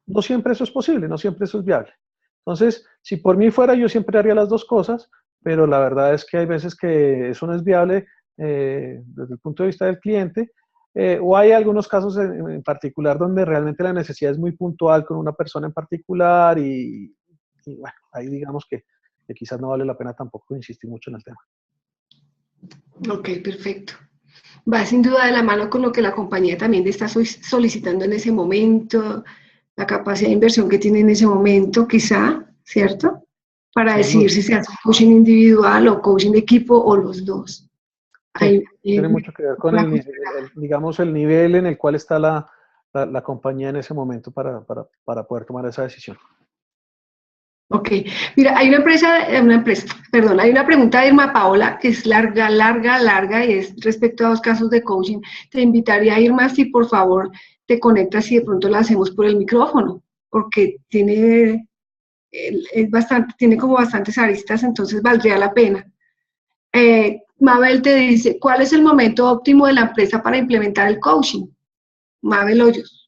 no siempre eso es posible, no siempre eso es viable. Entonces, si por mí fuera, yo siempre haría las dos cosas, pero la verdad es que hay veces que eso no es viable desde el punto de vista del cliente, o hay algunos casos en particular donde realmente la necesidad es muy puntual con una persona en particular y bueno, ahí digamos que quizás no vale la pena tampoco insistir mucho en el tema. Ok, perfecto. Va sin duda de la mano con lo que la compañía también está solicitando en ese momento, la capacidad de inversión que tiene en ese momento, quizá, ¿cierto? Para Sin duda. decidir si se hace coaching individual o coaching de equipo o los dos. Sí, tiene mucho que ver con digamos, el nivel en el cual está la compañía en ese momento para poder tomar esa decisión. Ok, mira, hay perdón, hay una pregunta de Irma Paola que es larga y es respecto a 2 casos de coaching. Te invitaría, Irma, si por favor te conectas y de pronto la hacemos por el micrófono, porque tiene como bastantes aristas, entonces valdría la pena. Mabel te dice, ¿cuál es el momento óptimo de la empresa para implementar el coaching? Mabel Hoyos.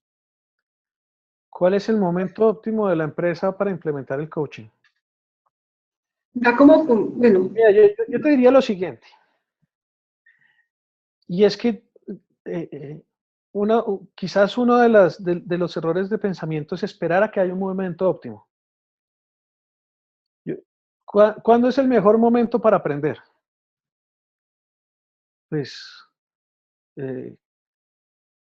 ¿Cuál es el momento óptimo de la empresa para implementar el coaching? Bueno. Mira, yo te diría lo siguiente, y es que quizás uno de los errores de pensamiento es esperar a que haya un momento óptimo. ¿Cuándo es el mejor momento para aprender? Pues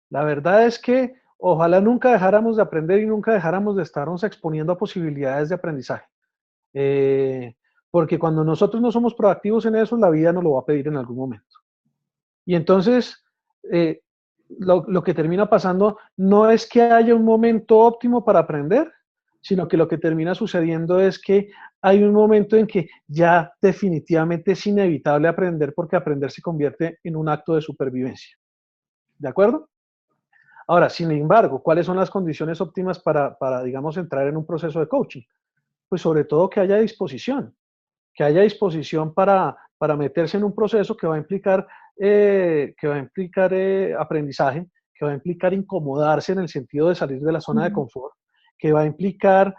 la verdad es que ojalá nunca dejáramos de aprender y nunca dejáramos de estarnos exponiendo a posibilidades de aprendizaje. Porque cuando nosotros no somos proactivos en eso, la vida nos lo va a pedir en algún momento. Y entonces, lo que termina pasando no es que haya un momento óptimo para aprender, sino que lo que termina sucediendo es que hay un momento en que ya definitivamente es inevitable aprender, porque aprender se convierte en un acto de supervivencia. ¿De acuerdo? Ahora, sin embargo, ¿cuáles son las condiciones óptimas para, digamos, entrar en un proceso de coaching? Pues sobre todo que haya disposición para meterse en un proceso que va a implicar, aprendizaje, que va a implicar incomodarse en el sentido de salir de la zona de confort, que va a implicar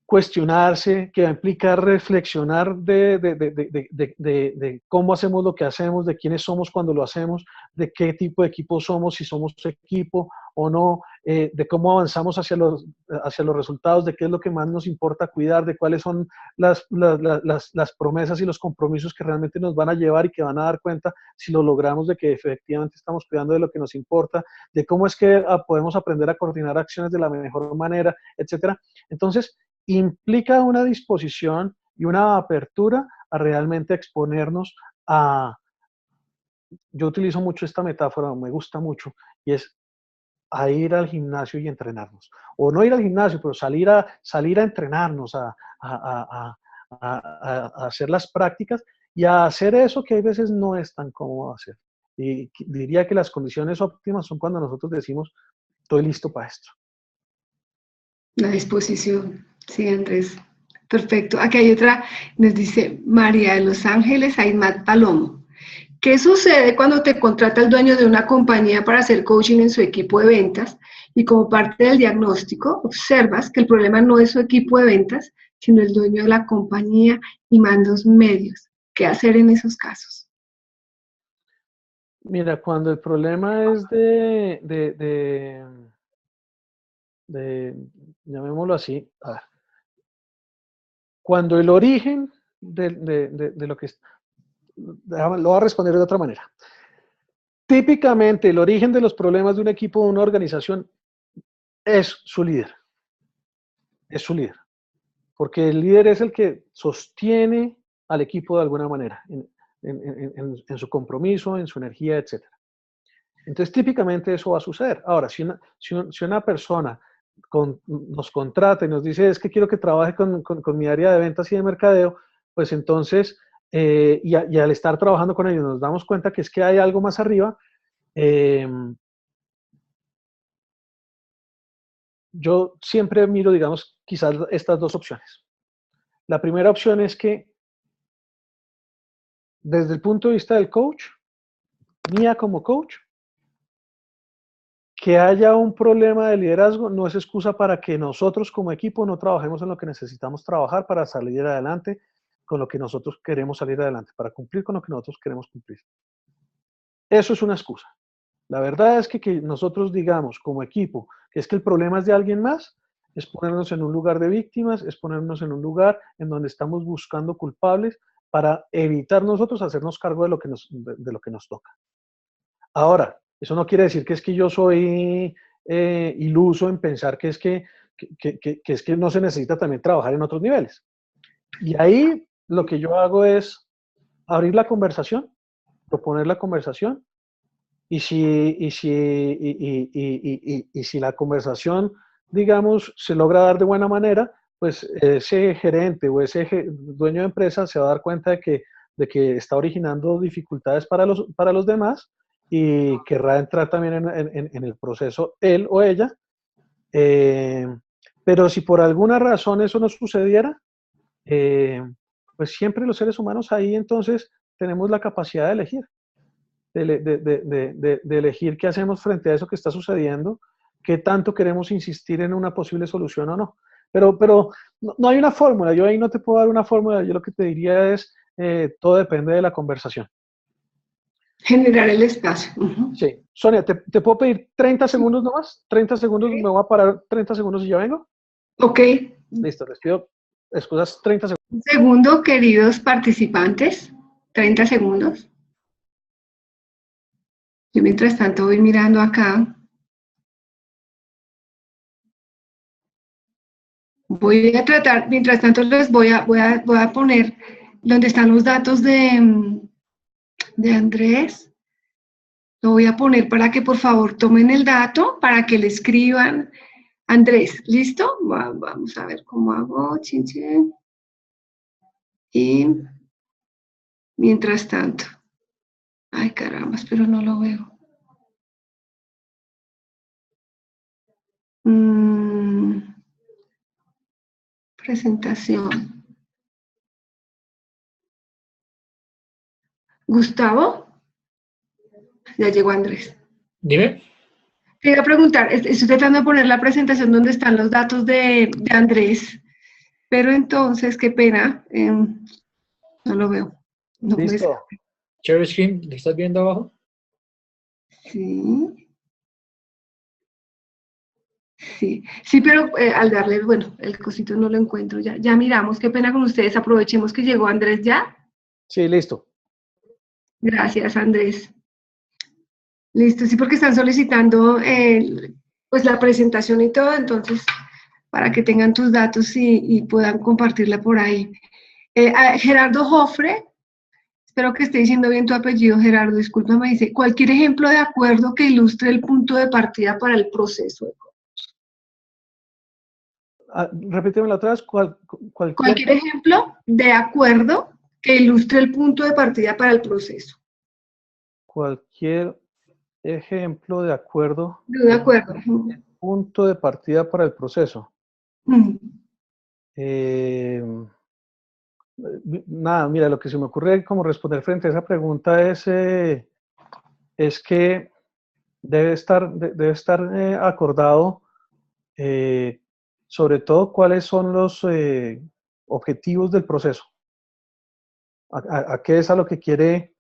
cuestionarse, que va a implicar reflexionar de cómo hacemos lo que hacemos, de quiénes somos cuando lo hacemos, de qué tipo de equipo somos, si somos equipo o no, de cómo avanzamos hacia los resultados, de qué es lo que más nos importa cuidar, de cuáles son las promesas y los compromisos que realmente nos van a llevar y que van a dar cuenta si lo logramos, de que efectivamente estamos cuidando de lo que nos importa, de cómo es que podemos aprender a coordinar acciones de la mejor manera, etcétera. Entonces, implica una disposición y una apertura a realmente exponernos a... Yo utilizo mucho esta metáfora, me gusta mucho, y es a ir al gimnasio y entrenarnos. O no ir al gimnasio, pero salir a entrenarnos, a hacer las prácticas y a hacer eso que a veces no es tan cómodo hacer. Y diría que las condiciones óptimas son cuando nosotros decimos, estoy listo para esto. La disposición, sí, Andrés. Perfecto. Aquí hay otra, nos dice María de Los Ángeles, Aymat Palomo. ¿Qué sucede cuando te contrata el dueño de una compañía para hacer coaching en su equipo de ventas y como parte del diagnóstico observas que el problema no es su equipo de ventas, sino el dueño de la compañía y mandos medios? ¿Qué hacer en esos casos? Mira, cuando el problema es llamémoslo así, a ver, cuando el origen de lo que es, lo voy a responder de otra manera. Típicamente el origen de los problemas de un equipo, de una organización, es su líder. Es su líder. Porque el líder es el que sostiene al equipo de alguna manera, en su compromiso, en su energía, etc. Entonces, típicamente eso va a suceder. Ahora, si una persona nos contrata y nos dice, es que quiero que trabaje con mi área de ventas y de mercadeo, pues entonces, y al estar trabajando con ellos nos damos cuenta que es que hay algo más arriba. Yo siempre miro, digamos, quizás estas dos opciones. La primera opción es que, desde el punto de vista del coach, mía como coach, que haya un problema de liderazgo no es excusa para que nosotros como equipo no trabajemos en lo que necesitamos trabajar para salir adelante con lo que nosotros queremos salir adelante, para cumplir con lo que nosotros queremos cumplir. Eso es una excusa. La verdad es que nosotros digamos como equipo que es que el problema es de alguien más, es ponernos en un lugar de víctimas, es ponernos en un lugar en donde estamos buscando culpables para evitar nosotros hacernos cargo de lo que nos toca. Ahora, eso no quiere decir que es que yo soy iluso en pensar que es que no se necesita también trabajar en otros niveles. Y ahí lo que yo hago es abrir la conversación, proponer la conversación, y si la conversación, digamos, se logra dar de buena manera, pues ese gerente o ese dueño de empresa se va a dar cuenta de que está originando dificultades para los demás y querrá entrar también en el proceso él o ella. Pero si por alguna razón eso no sucediera, pues siempre los seres humanos ahí entonces tenemos la capacidad de elegir. De elegir qué hacemos frente a eso que está sucediendo, qué tanto queremos insistir en una posible solución o no. Pero no hay una fórmula, yo ahí no te puedo dar una fórmula, yo lo que te diría es, todo depende de la conversación. Generar el espacio. Sí. Sonia, ¿te puedo pedir 30 segundos nomás? 30 segundos, me voy a parar 30 segundos y ya vengo. Ok. Listo, les pido excusas 30 segundos. Un segundo, queridos participantes, 30 segundos. Yo mientras tanto voy mirando acá. Voy a tratar, mientras tanto les voy a poner donde están los datos de Andrés. Lo voy a poner para que por favor tomen el dato, para que le escriban Andrés, ¿listo? Vamos a ver cómo hago. Chin, chin. Y mientras tanto. Ay, caramba, pero no lo veo. Presentación. Gustavo, ya llegó Andrés. Dime. Te iba a preguntar, estoy tratando de poner la presentación donde están los datos de Andrés, pero entonces, qué pena, no lo veo. No puede ser. Listo. Share screen, ¿le estás viendo abajo? Sí. Sí, pero al darle, bueno, el cosito no lo encuentro, ya miramos, qué pena con ustedes, aprovechemos que llegó Andrés ya. Sí, listo. Gracias, Andrés. Listo, sí, porque están solicitando pues la presentación y todo, entonces, para que tengan tus datos y puedan compartirla por ahí. Gerardo Jofre, espero que esté diciendo bien tu apellido, Gerardo, discúlpame, dice, cualquier ejemplo de acuerdo que ilustre el punto de partida para el proceso. Repítemelo otra vez. Cualquier ejemplo de acuerdo que ilustre el punto de partida para el proceso. Cualquier ejemplo de acuerdo. De acuerdo. Punto de partida para el proceso. Nada, mira, lo que se me ocurre como responder frente a esa pregunta es que debe estar acordado sobre todo cuáles son los objetivos del proceso. ¿A qué es a lo que quiere,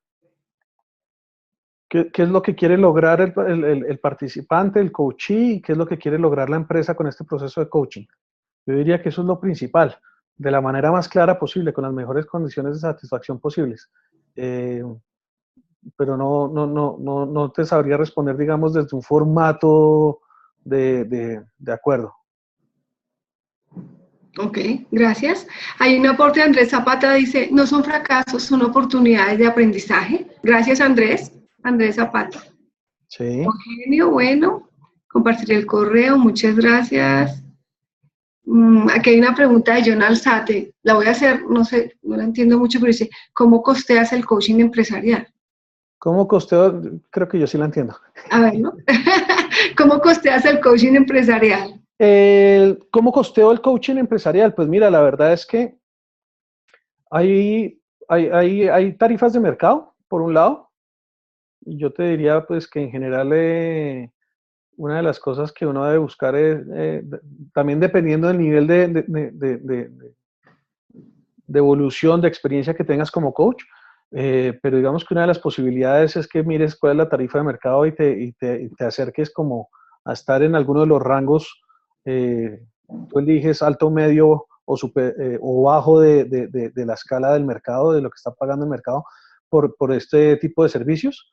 qué es lo que quiere lograr el participante, el coachee, y qué es lo que quiere lograr la empresa con este proceso de coaching? Yo diría que eso es lo principal, de la manera más clara posible, con las mejores condiciones de satisfacción posibles. Pero no te sabría responder, digamos, desde un formato de acuerdo. Ok, gracias. Hay un aporte de Andrés Zapata, dice, no son fracasos, son oportunidades de aprendizaje. Gracias, Andrés. Andrés Zapata. Sí. Eugenio, bueno, compartiré el correo, muchas gracias. Aquí hay una pregunta de John Alzate, la voy a hacer, no sé, no la entiendo mucho, pero dice, ¿cómo costeas el coaching empresarial? ¿Cómo costeo? Creo que yo sí la entiendo. A ver, ¿no? ¿Cómo costeas el coaching empresarial? ¿Cómo costeo el coaching empresarial? Pues mira, la verdad es que hay tarifas de mercado, por un lado, y yo te diría pues que en general una de las cosas que uno debe buscar es, también dependiendo del nivel de evolución, de experiencia que tengas como coach, pero digamos que una de las posibilidades es que mires cuál es la tarifa de mercado y te acerques como a estar en alguno de los rangos, tú eliges alto, medio o, o bajo de la escala del mercado, de lo que está pagando el mercado por este tipo de servicios.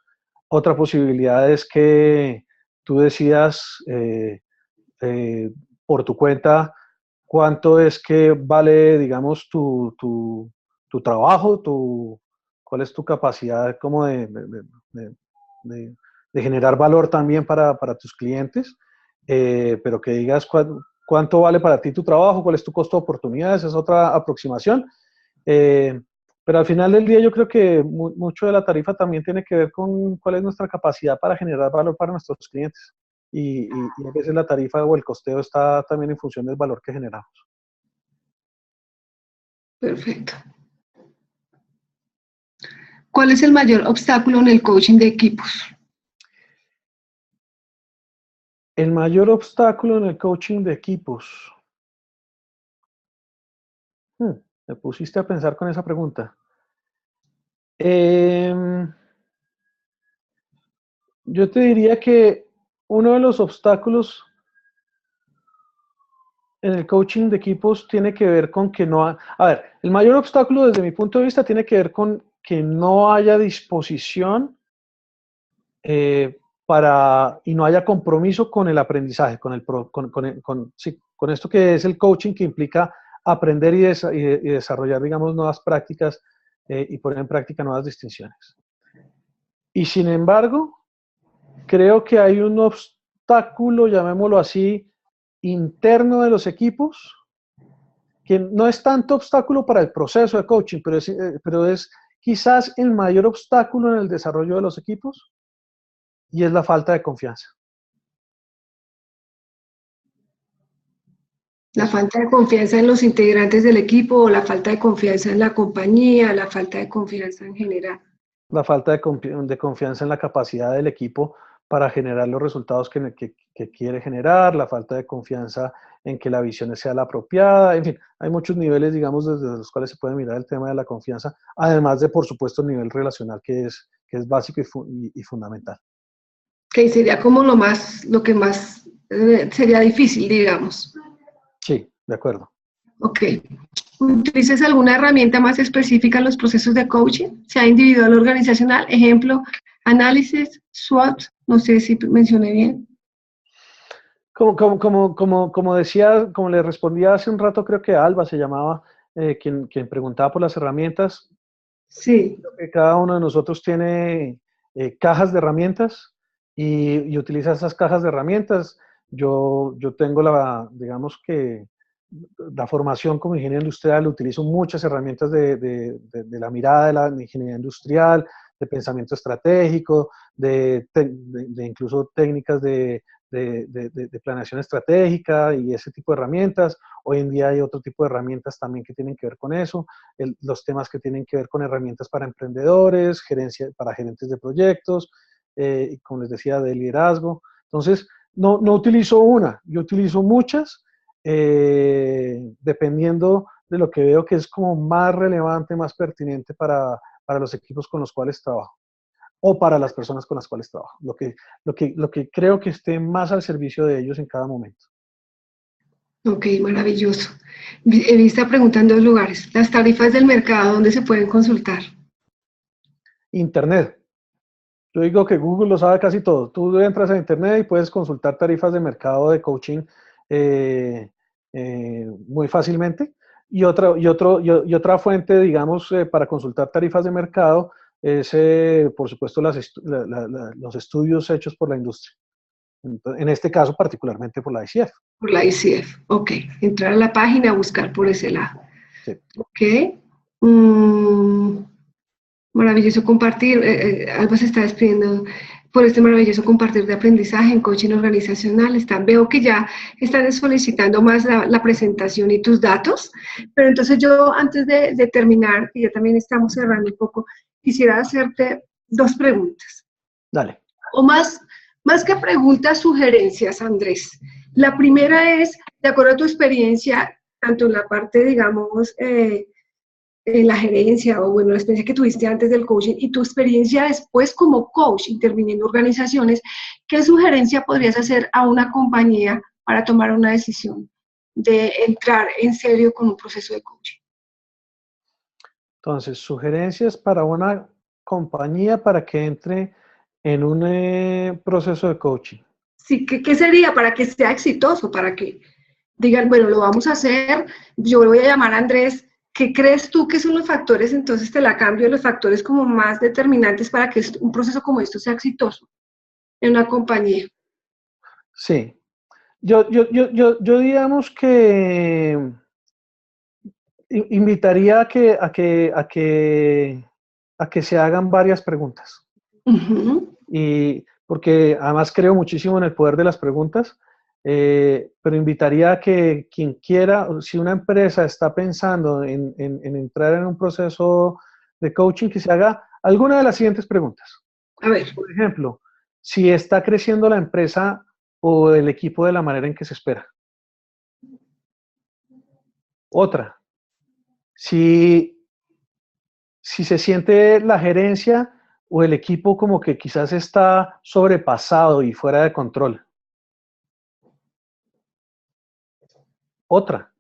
Otra posibilidad es que tú decidas por tu cuenta cuánto es que vale, digamos, tu trabajo, cuál es tu capacidad como de generar valor también para tus clientes, pero que digas cuánto vale para ti tu trabajo, cuál es tu costo de oportunidad, esa es otra aproximación. Pero al final del día yo creo que mucho de la tarifa también tiene que ver con cuál es nuestra capacidad para generar valor para nuestros clientes. Y a veces la tarifa o el costeo está también en función del valor que generamos. Perfecto. ¿Cuál es el mayor obstáculo en el coaching de equipos? El mayor obstáculo en el coaching de equipos. Me pusiste a pensar con esa pregunta. Yo te diría que uno de los obstáculos en el coaching de equipos tiene que ver con que no... A ver, el mayor obstáculo desde mi punto de vista tiene que ver con que no haya disposición y no haya compromiso con el aprendizaje, con esto que es el coaching, que implica aprender y desarrollar, digamos, nuevas prácticas y poner en práctica nuevas distinciones. Y sin embargo, creo que hay un obstáculo, llamémoslo así, interno de los equipos, que no es tanto obstáculo para el proceso de coaching, pero es quizás el mayor obstáculo en el desarrollo de los equipos, y es la falta de confianza. La falta de confianza en los integrantes del equipo, o la falta de confianza en la compañía, la falta de confianza en general. La falta de confianza en la capacidad del equipo para generar los resultados que quiere generar, la falta de confianza en que la visión sea la apropiada, en fin, hay muchos niveles, digamos, desde los cuales se puede mirar el tema de la confianza, además de, por supuesto, el nivel relacional que es básico y fundamental. Que sería como lo que más sería difícil, digamos. Sí, de acuerdo. Ok. ¿Utilizas alguna herramienta más específica en los procesos de coaching, sea individual o organizacional? Ejemplo, análisis, SWOT, no sé si mencioné bien. Como decía, como le respondía hace un rato, creo que Alba se llamaba, quien preguntaba por las herramientas. Sí. Creo que cada uno de nosotros tiene cajas de herramientas y utiliza esas cajas de herramientas. Yo tengo digamos que la formación como ingeniero industrial, utilizo muchas herramientas de la mirada de la ingeniería industrial, de pensamiento estratégico, de incluso técnicas de planeación estratégica y ese tipo de herramientas. Hoy en día hay otro tipo de herramientas también que tienen que ver con eso, los temas que tienen que ver con herramientas para emprendedores, para gerentes de proyectos, y como les decía, de liderazgo. Entonces, no utilizo una, yo utilizo muchas, dependiendo de lo que veo que es como más relevante, más pertinente para los equipos con los cuales trabajo, o para las personas con las cuales trabajo, lo que creo que esté más al servicio de ellos en cada momento. Ok, maravilloso. He visto pregunta en 2 lugares. Las tarifas del mercado, ¿dónde se pueden consultar? Internet. Yo digo que Google lo sabe casi todo. Tú entras a Internet y puedes consultar tarifas de mercado de coaching muy fácilmente. Y otra fuente, digamos, para consultar tarifas de mercado es, por supuesto, los estudios hechos por la industria. En este caso, particularmente por la ICF. Por la ICF, ok. Entrar a la página, buscar por ese lado. Sí. Ok. Maravilloso compartir. Alba se está despidiendo por este maravilloso compartir de aprendizaje en coaching organizacional. Veo que ya están solicitando más la presentación y tus datos, pero entonces yo, antes de terminar, y ya también estamos cerrando un poco, quisiera hacerte 2 preguntas. Dale. O más que preguntas, sugerencias, Andrés. La primera es, de acuerdo a tu experiencia, tanto en la parte, digamos, en la gerencia, o bueno, la experiencia que tuviste antes del coaching y tu experiencia después como coach, interviniendo en organizaciones, ¿qué sugerencia podrías hacer a una compañía para tomar una decisión de entrar en serio con un proceso de coaching? Entonces, sugerencias para una compañía para que entre en un proceso de coaching. Sí, ¿qué sería para que sea exitoso? Para que digan, bueno, lo vamos a hacer, yo le voy a llamar a Andrés. ¿Qué crees tú que son los factores? Entonces te la cambio, los factores como más determinantes para que un proceso como esto sea exitoso en una compañía. Sí. Yo digamos que invitaría a que se hagan varias preguntas. Uh-huh. Y porque además creo muchísimo en el poder de las preguntas, pero invitaría a que quien quiera, si una empresa está pensando en entrar en un proceso de coaching, que se haga alguna de las siguientes preguntas. A ver. Por ejemplo, si está creciendo la empresa o el equipo de la manera en que se espera. Otra, si se siente la gerencia o el equipo como que quizás está sobrepasado y fuera de control. Otra,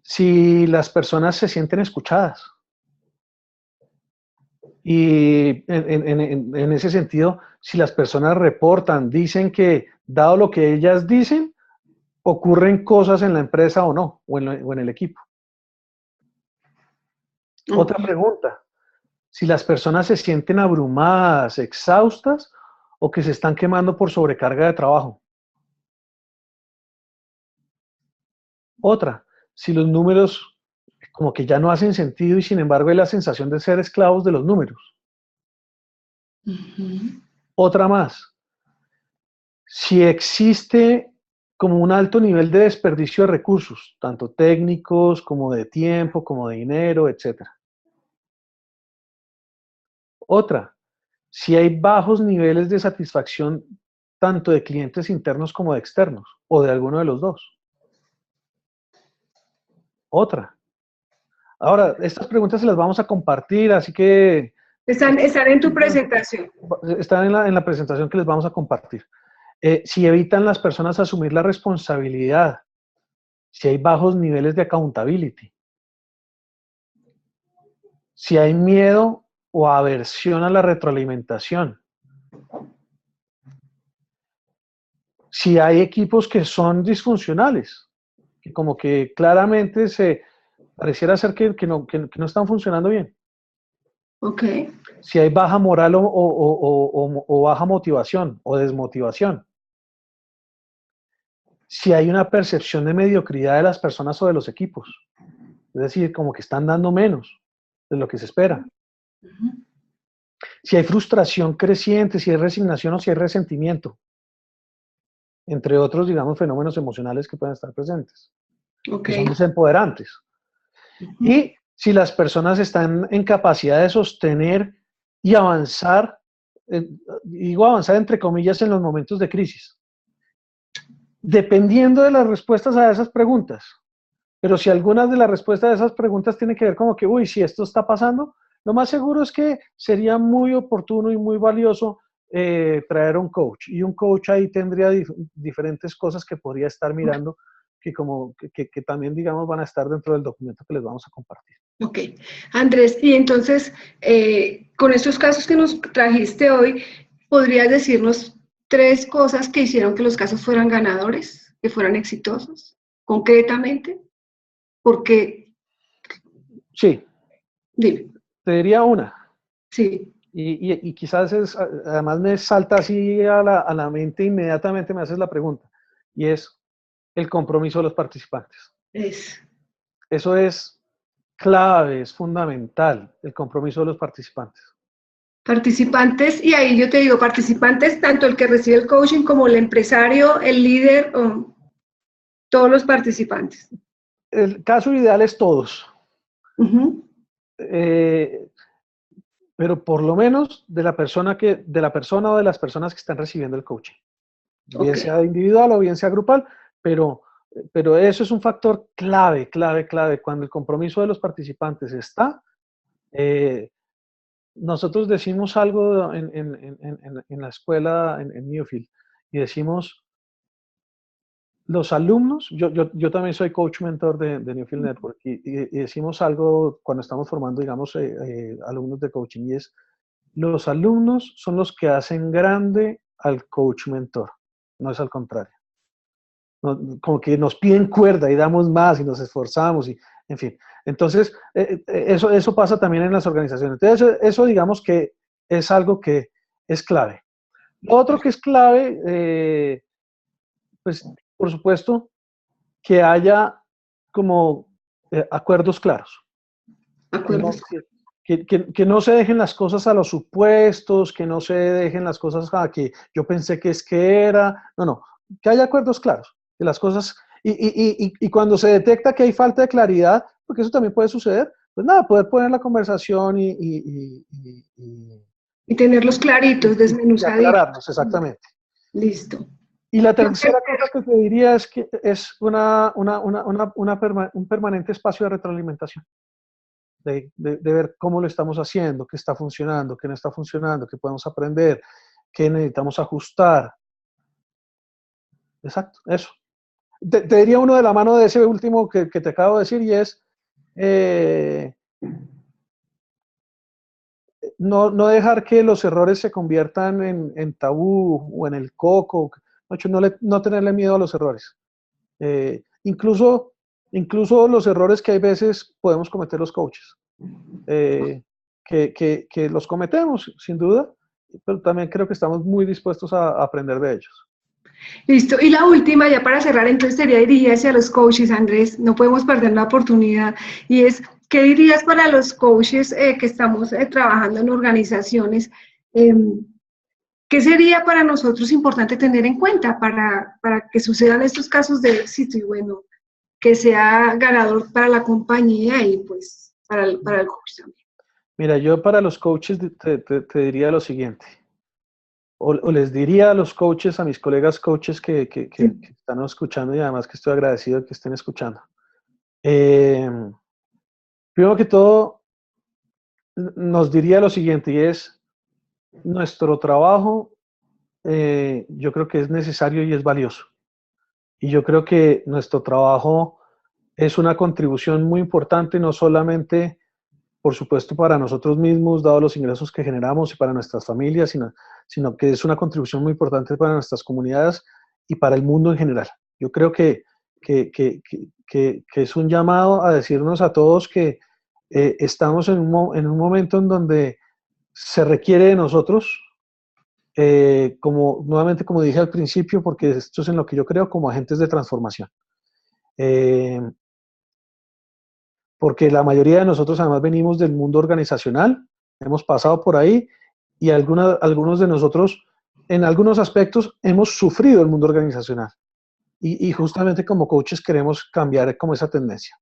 si las personas se sienten escuchadas. Y en ese sentido, si las personas reportan, dicen que, dado lo que ellas dicen, ocurren cosas en la empresa o no, o en el equipo. Otra pregunta, si las personas se sienten abrumadas, exhaustas, o que se están quemando por sobrecarga de trabajo. Otra, si los números como que ya no hacen sentido y sin embargo hay la sensación de ser esclavos de los números. Otra más, si existe como un alto nivel de desperdicio de recursos, tanto técnicos como de tiempo, como de dinero, etc. Otra, si hay bajos niveles de satisfacción tanto de clientes internos como de externos, o de alguno de los dos. Otra. Ahora, estas preguntas se las vamos a compartir, así que... Están en tu presentación. Están en la presentación que les vamos a compartir. Si evitan las personas asumir la responsabilidad, si hay bajos niveles de accountability, si hay miedo o aversión a la retroalimentación, si hay equipos que son disfuncionales, que como que claramente se pareciera ser que no están funcionando bien. Ok. Si hay baja moral o baja motivación o desmotivación. Si hay una percepción de mediocridad de las personas o de los equipos. Es decir, como que están dando menos de lo que se espera. Si hay frustración creciente, si hay resignación o si hay resentimiento. Entre otros, digamos, fenómenos emocionales que pueden estar presentes. Que son desempoderantes. Y si las personas están en capacidad de sostener y avanzar, digo avanzar entre comillas en los momentos de crisis. Dependiendo de las respuestas a esas preguntas. Pero si algunas de las respuestas a esas preguntas tienen que ver como que, uy, si esto está pasando, lo más seguro es que sería muy oportuno y muy valioso traer un coach. Y un coach ahí tendría diferentes cosas que podría estar mirando que también, digamos, van a estar dentro del documento que les vamos a compartir. Ok. Andrés, y entonces, con estos casos que nos trajiste hoy, ¿podrías decirnos 3 cosas que hicieron que los casos fueran ganadores, que fueran exitosos, concretamente? Porque... Sí. Dime. Te diría una. Sí. Y quizás además me salta así a la mente inmediatamente, me haces la pregunta. Y es el compromiso de los participantes. Eso es clave, es fundamental, el compromiso de los participantes. Participantes, y ahí yo te digo, participantes, tanto el que recibe el coaching como el empresario, el líder, todos los participantes. El caso ideal es todos. Pero por lo menos de la persona o de las personas que están recibiendo el coaching. Bien sea individual o bien sea grupal, pero eso es un factor clave. Cuando el compromiso de los participantes está, nosotros decimos algo en la escuela, en Newfield, y decimos, los alumnos, yo también soy coach mentor de Newfield Network, y decimos algo cuando estamos formando, digamos, alumnos de coaching, y es, los alumnos son los que hacen grande al coach mentor, no es al contrario. Como que nos piden cuerda y damos más y nos esforzamos, y en fin. Entonces, eso pasa también en las organizaciones. Entonces, eso digamos que es algo que es clave. Lo otro que es clave, pues, por supuesto, que haya como acuerdos claros. Acuerdos. Que no se dejen las cosas a los supuestos, que no se dejen las cosas a que yo pensé que es que era. No, que haya acuerdos claros. Que las cosas, y cuando se detecta que hay falta de claridad, porque eso también puede suceder, pues nada, poder poner la conversación y tenerlos claritos, desmenuzaditos. Aclararlos, exactamente. Listo. Y la tercera cosa que te diría es que es un permanente espacio de retroalimentación. De ver cómo lo estamos haciendo, qué está funcionando, qué no está funcionando, qué podemos aprender, qué necesitamos ajustar. Exacto, eso. Te diría uno de la mano de ese último que te acabo de decir, y es no dejar que los errores se conviertan en tabú o en el coco. No tenerle miedo a los errores. Incluso los errores que hay veces podemos cometer los coaches. Que los cometemos, sin duda, pero también creo que estamos muy dispuestos a aprender de ellos. Listo. Y la última, ya para cerrar, entonces sería dirigida hacia los coaches, Andrés, no podemos perder la oportunidad, y es, ¿qué dirías para los coaches que estamos trabajando en organizaciones? ¿Qué sería para nosotros importante tener en cuenta para que sucedan estos casos de éxito y bueno, que sea ganador para la compañía y pues para el coach también? Mira, yo para los coaches te diría lo siguiente, o les diría a los coaches, a mis colegas coaches que están escuchando, y además que estoy agradecido de que estén escuchando. Primero que todo, nos diría lo siguiente, y es, nuestro trabajo yo creo que es necesario y es valioso. Y yo creo que nuestro trabajo es una contribución muy importante, no solamente, por supuesto, para nosotros mismos, dados los ingresos que generamos y para nuestras familias, sino que es una contribución muy importante para nuestras comunidades y para el mundo en general. Yo creo que es un llamado a decirnos a todos que estamos en un momento en donde se requiere de nosotros, nuevamente, como dije al principio, porque esto es en lo que yo creo, como agentes de transformación. Porque la mayoría de nosotros además venimos del mundo organizacional, hemos pasado por ahí, y algunos de nosotros en algunos aspectos hemos sufrido el mundo organizacional. Y justamente como coaches queremos cambiar como esa tendencia.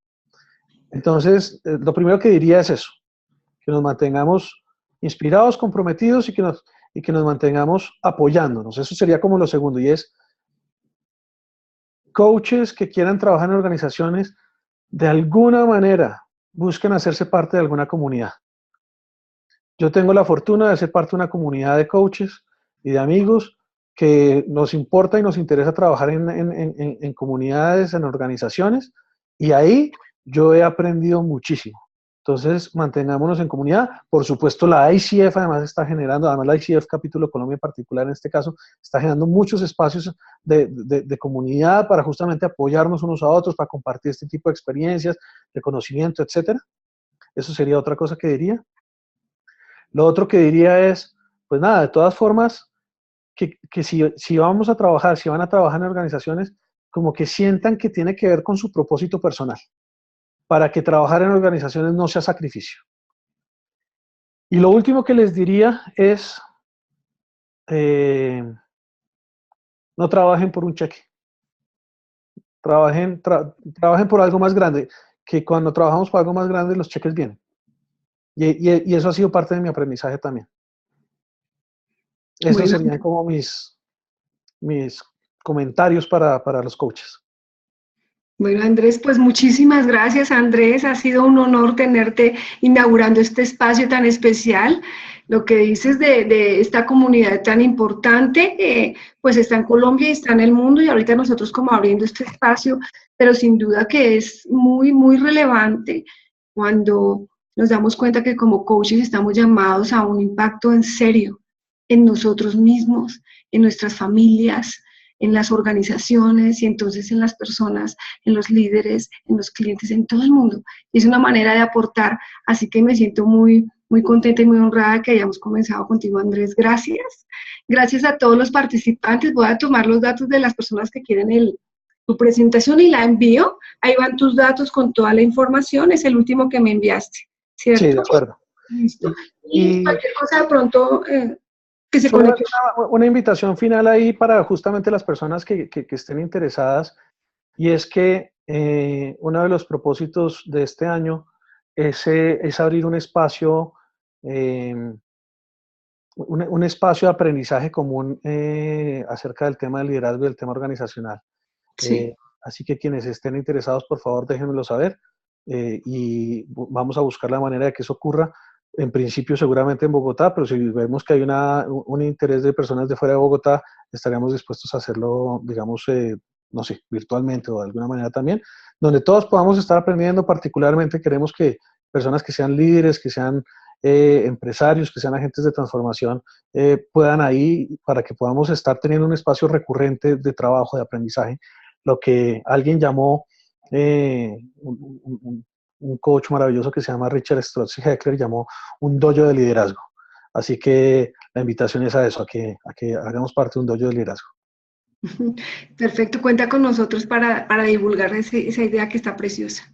Entonces, lo primero que diría es eso, que nos mantengamos inspirados, comprometidos y que nos mantengamos apoyándonos. Eso sería como lo segundo, y es coaches que quieran trabajar en organizaciones, de alguna manera busquen hacerse parte de alguna comunidad. Yo tengo la fortuna de ser parte de una comunidad de coaches y de amigos que nos importa y nos interesa trabajar en comunidades, en organizaciones, y ahí yo he aprendido muchísimo. Entonces, mantengámonos en comunidad. Por supuesto, la ICF además está generando, además la ICF Capítulo Colombia en particular en este caso, está generando muchos espacios de comunidad para justamente apoyarnos unos a otros, para compartir este tipo de experiencias, de conocimiento, etcétera. Eso sería otra cosa que diría. Lo otro que diría es, pues nada, de todas formas, que si vamos a trabajar, si van a trabajar en organizaciones, como que sientan que tiene que ver con su propósito personal, para que trabajar en organizaciones no sea sacrificio. Y lo último que les diría es, no trabajen por un cheque, trabajen por algo más grande, que cuando trabajamos por algo más grande los cheques vienen. Y eso ha sido parte de mi aprendizaje también. Esos Bueno, serían como mis comentarios para los coaches. Bueno, Andrés, pues muchísimas gracias, Andrés. Ha sido un honor tenerte inaugurando este espacio tan especial. Lo que dices de esta comunidad tan importante, pues está en Colombia y está en el mundo, y ahorita nosotros como abriendo este espacio, pero sin duda que es muy, muy relevante cuando nos damos cuenta que como coaches estamos llamados a un impacto en serio en nosotros mismos, en nuestras familias, en las organizaciones y entonces en las personas, en los líderes, en los clientes, en todo el mundo. Y es una manera de aportar, así que me siento muy, muy contenta y muy honrada que hayamos comenzado contigo, Andrés. Gracias. Gracias a todos los participantes. Voy a tomar los datos de las personas que quieren tu presentación y la envío. Ahí van tus datos con toda la información. Es el último que me enviaste, ¿cierto? Sí, de acuerdo. Listo. Y cualquier cosa de pronto... que se conecte. Una invitación final ahí para justamente las personas que estén interesadas, y es que uno de los propósitos de este año es abrir un espacio, un espacio de aprendizaje común acerca del tema del liderazgo y del tema organizacional. Sí. Así que quienes estén interesados, por favor, déjenmelo saber y vamos a buscar la manera de que eso ocurra. En principio seguramente en Bogotá, pero si vemos que hay un interés de personas de fuera de Bogotá, estaríamos dispuestos a hacerlo, digamos, no sé, virtualmente o de alguna manera también, donde todos podamos estar aprendiendo. Particularmente queremos que personas que sean líderes, que sean empresarios, que sean agentes de transformación, puedan ahí, para que podamos estar teniendo un espacio recurrente de trabajo, de aprendizaje, lo que alguien llamó un coach maravilloso que se llama Richard Strozzi-Heckler llamó un dojo de liderazgo. Así que la invitación es a eso, a que hagamos parte de un dojo de liderazgo. Perfecto, cuenta con nosotros para divulgar esa idea que está preciosa.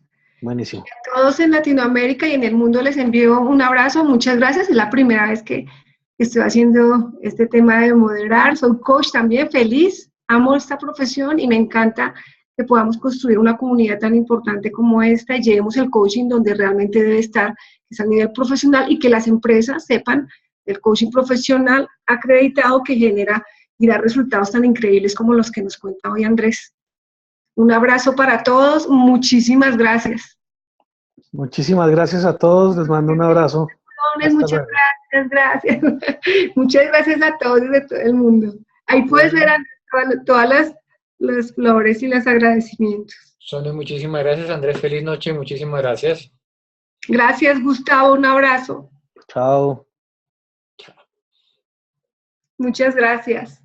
Buenísimo. A todos en Latinoamérica y en el mundo les envío un abrazo, muchas gracias. Es la primera vez que estoy haciendo este tema de moderar. Soy coach también, feliz, amo esta profesión y me encanta que podamos construir una comunidad tan importante como esta y llevemos el coaching donde realmente debe estar, que es a nivel profesional, y que las empresas sepan del coaching profesional acreditado que genera y da resultados tan increíbles como los que nos cuenta hoy Andrés. Un abrazo para todos, muchísimas gracias. Muchísimas gracias a todos, les mando un abrazo. Muchas gracias. Muchas gracias a todos de todo el mundo. Ahí puedes ver todas las flores y los agradecimientos. Sonia, muchísimas gracias. Andrés, feliz noche, muchísimas gracias. Gracias, Gustavo, un abrazo. Chao. Muchas gracias.